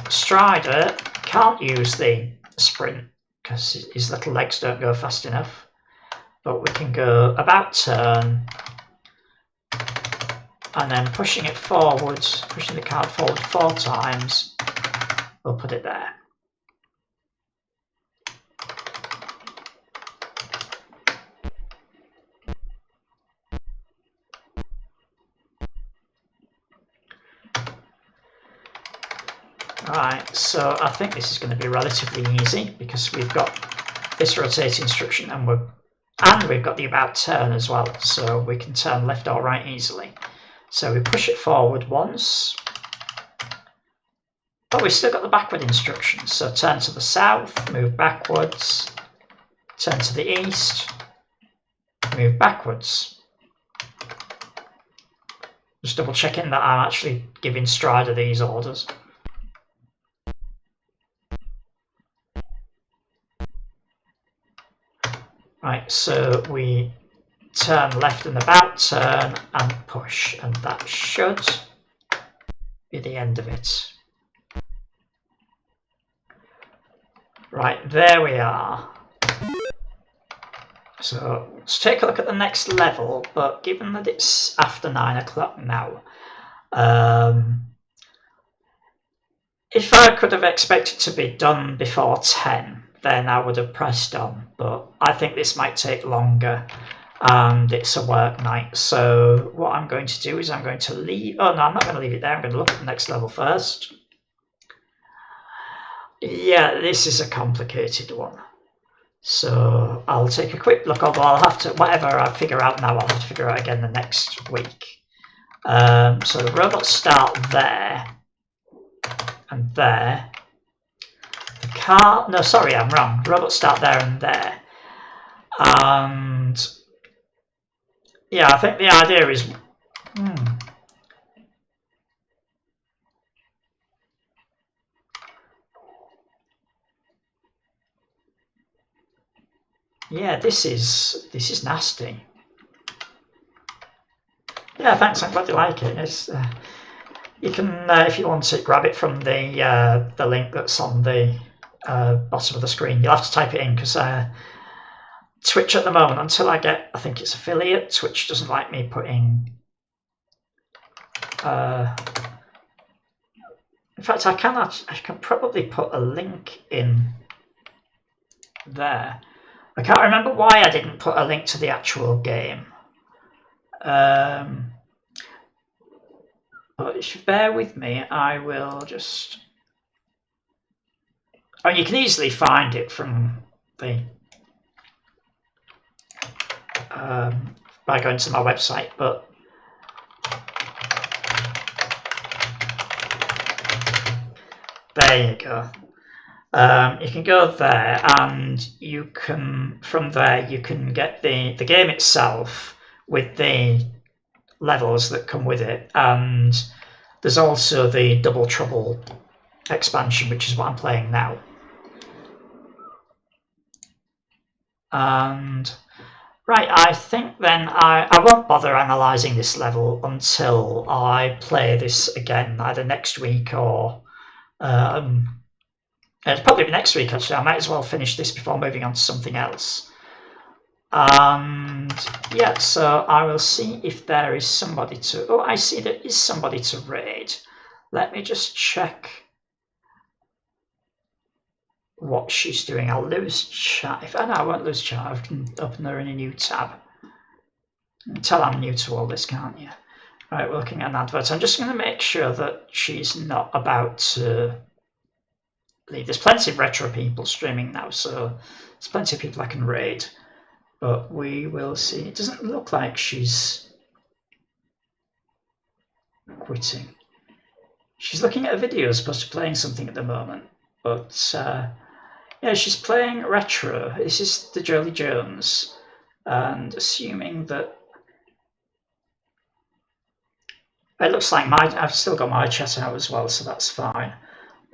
Strider can't use the sprint because his little legs don't go fast enough, but we can go about turn and then pushing it forwards, pushing the card forward 4 times, we'll put it there. Right, so I think this is going to be relatively easy because we've got this rotate instruction and we've got the about turn as well, so we can turn left or right easily. So we push it forward once, but we've still got the backward instructions. So turn to the south, move backwards, turn to the east, move backwards. Just double checking that I'm actually giving Strider these orders. Right, so we turn left and about turn and push, and that should be the end of it. Right, there we are. So let's take a look at the next level, but given that it's after 9 o'clock now, if I could have expected to be done before 10, then I would have pressed on, but I think this might take longer and it's a work night. So what I'm going to do is I'm going to leave, oh no, I'm not going to leave it there, I'm going to look at the next level first. Yeah, this is a complicated one. So I'll take a quick look, although I'll have to, whatever I figure out now, I'll have to figure out again the next week. So the robots start there and there. The car, no, sorry, I'm wrong. The robots start there and there. And yeah, I think the idea is, yeah, this is nasty. Yeah, thanks. I'm glad you like it. You can, if you want to, grab it from the link that's on the bottom of the screen. You'll have to type it in because Twitch at the moment, until I get, I think it's affiliate, Twitch doesn't like me putting. In fact, I can probably put a link in there. I can't remember why I didn't put a link to the actual game. But if you bear with me, I will just. Oh, you can easily find it from the by going to my website, but there you go. You can go there, and you can from there you can get the game itself with the levels that come with it, and there's also the Double Trouble expansion, which is what I'm playing now. And right, I think then I won't bother analysing this level until I play this again, either next week or it'll probably be next week actually. I might as well finish this before moving on to something else. And yeah, so I will see if there is somebody to. Oh, I see there is somebody to raid. Let me just check what she's doing. I'll lose chat. If I know I won't lose chat, I can open her in a new tab. Tell I'm new to all this, can't you? Right, we're looking at an advert. I'm just going to make sure that she's not about to leave. There's plenty of retro people streaming now, so there's plenty of people I can raid. But we will see. It doesn't look like she's quitting. She's looking at a video as opposed to playing something at the moment. But yeah, she's playing retro. This is the Jolly Jones. And assuming that it looks like I've still got my chat out as well, so that's fine.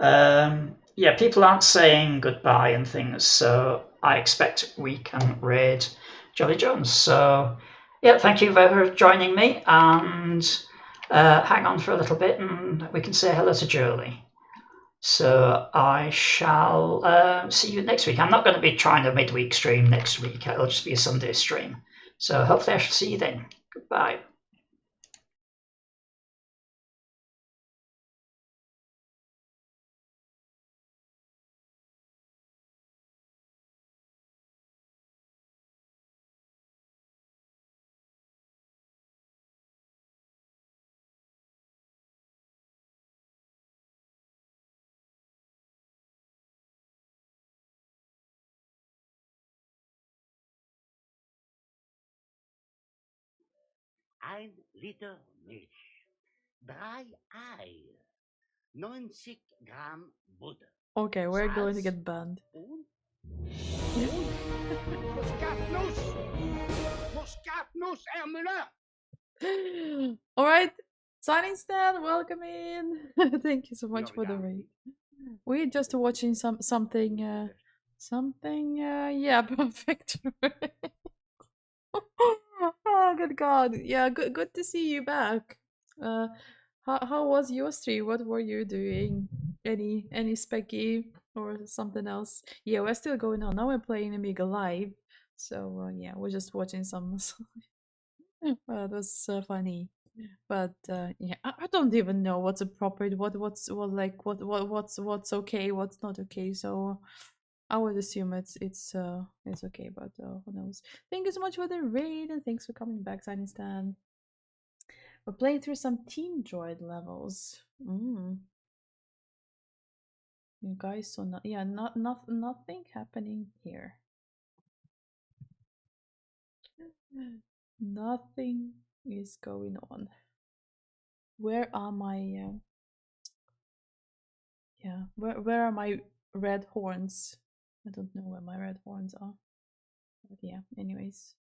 Yeah, people aren't saying goodbye and things, so I expect we can raid Jolly Jones. So yeah, thank you for joining me, and hang on for a little bit and we can say hello to Jolie. So I shall see you next week. I'm not going to be trying a midweek stream next week. It'll just be a Sunday stream. So hopefully I shall see you then. Goodbye. Ein Liter Milch, 3 Eier, 90 Gramm Butter. Okay, we're going to Salz get banned. und Muskatnuss! Muskatnussärmel! All right, signing stand, welcome in. Thank you so much for the raid. We're just watching something. Yeah, perfect. Oh, good God. Yeah, good to see you back. How was your stream? What were you doing? Any specky or something else? Yeah, we're still going on. Now we're playing Amiga Live. So yeah, we're just watching some. Well, that was funny. But yeah, I don't even know what's appropriate, what's okay, what's not okay. So I would assume it's okay, but who knows? Thank you so much for the raid and thanks for coming back, Signing Stan. We're playing through some Team Droid levels. You guys saw not, yeah, nothing happening here. Nothing is going on. Where are my yeah, where are my red horns? I don't know where my red horns are. But yeah, anyways.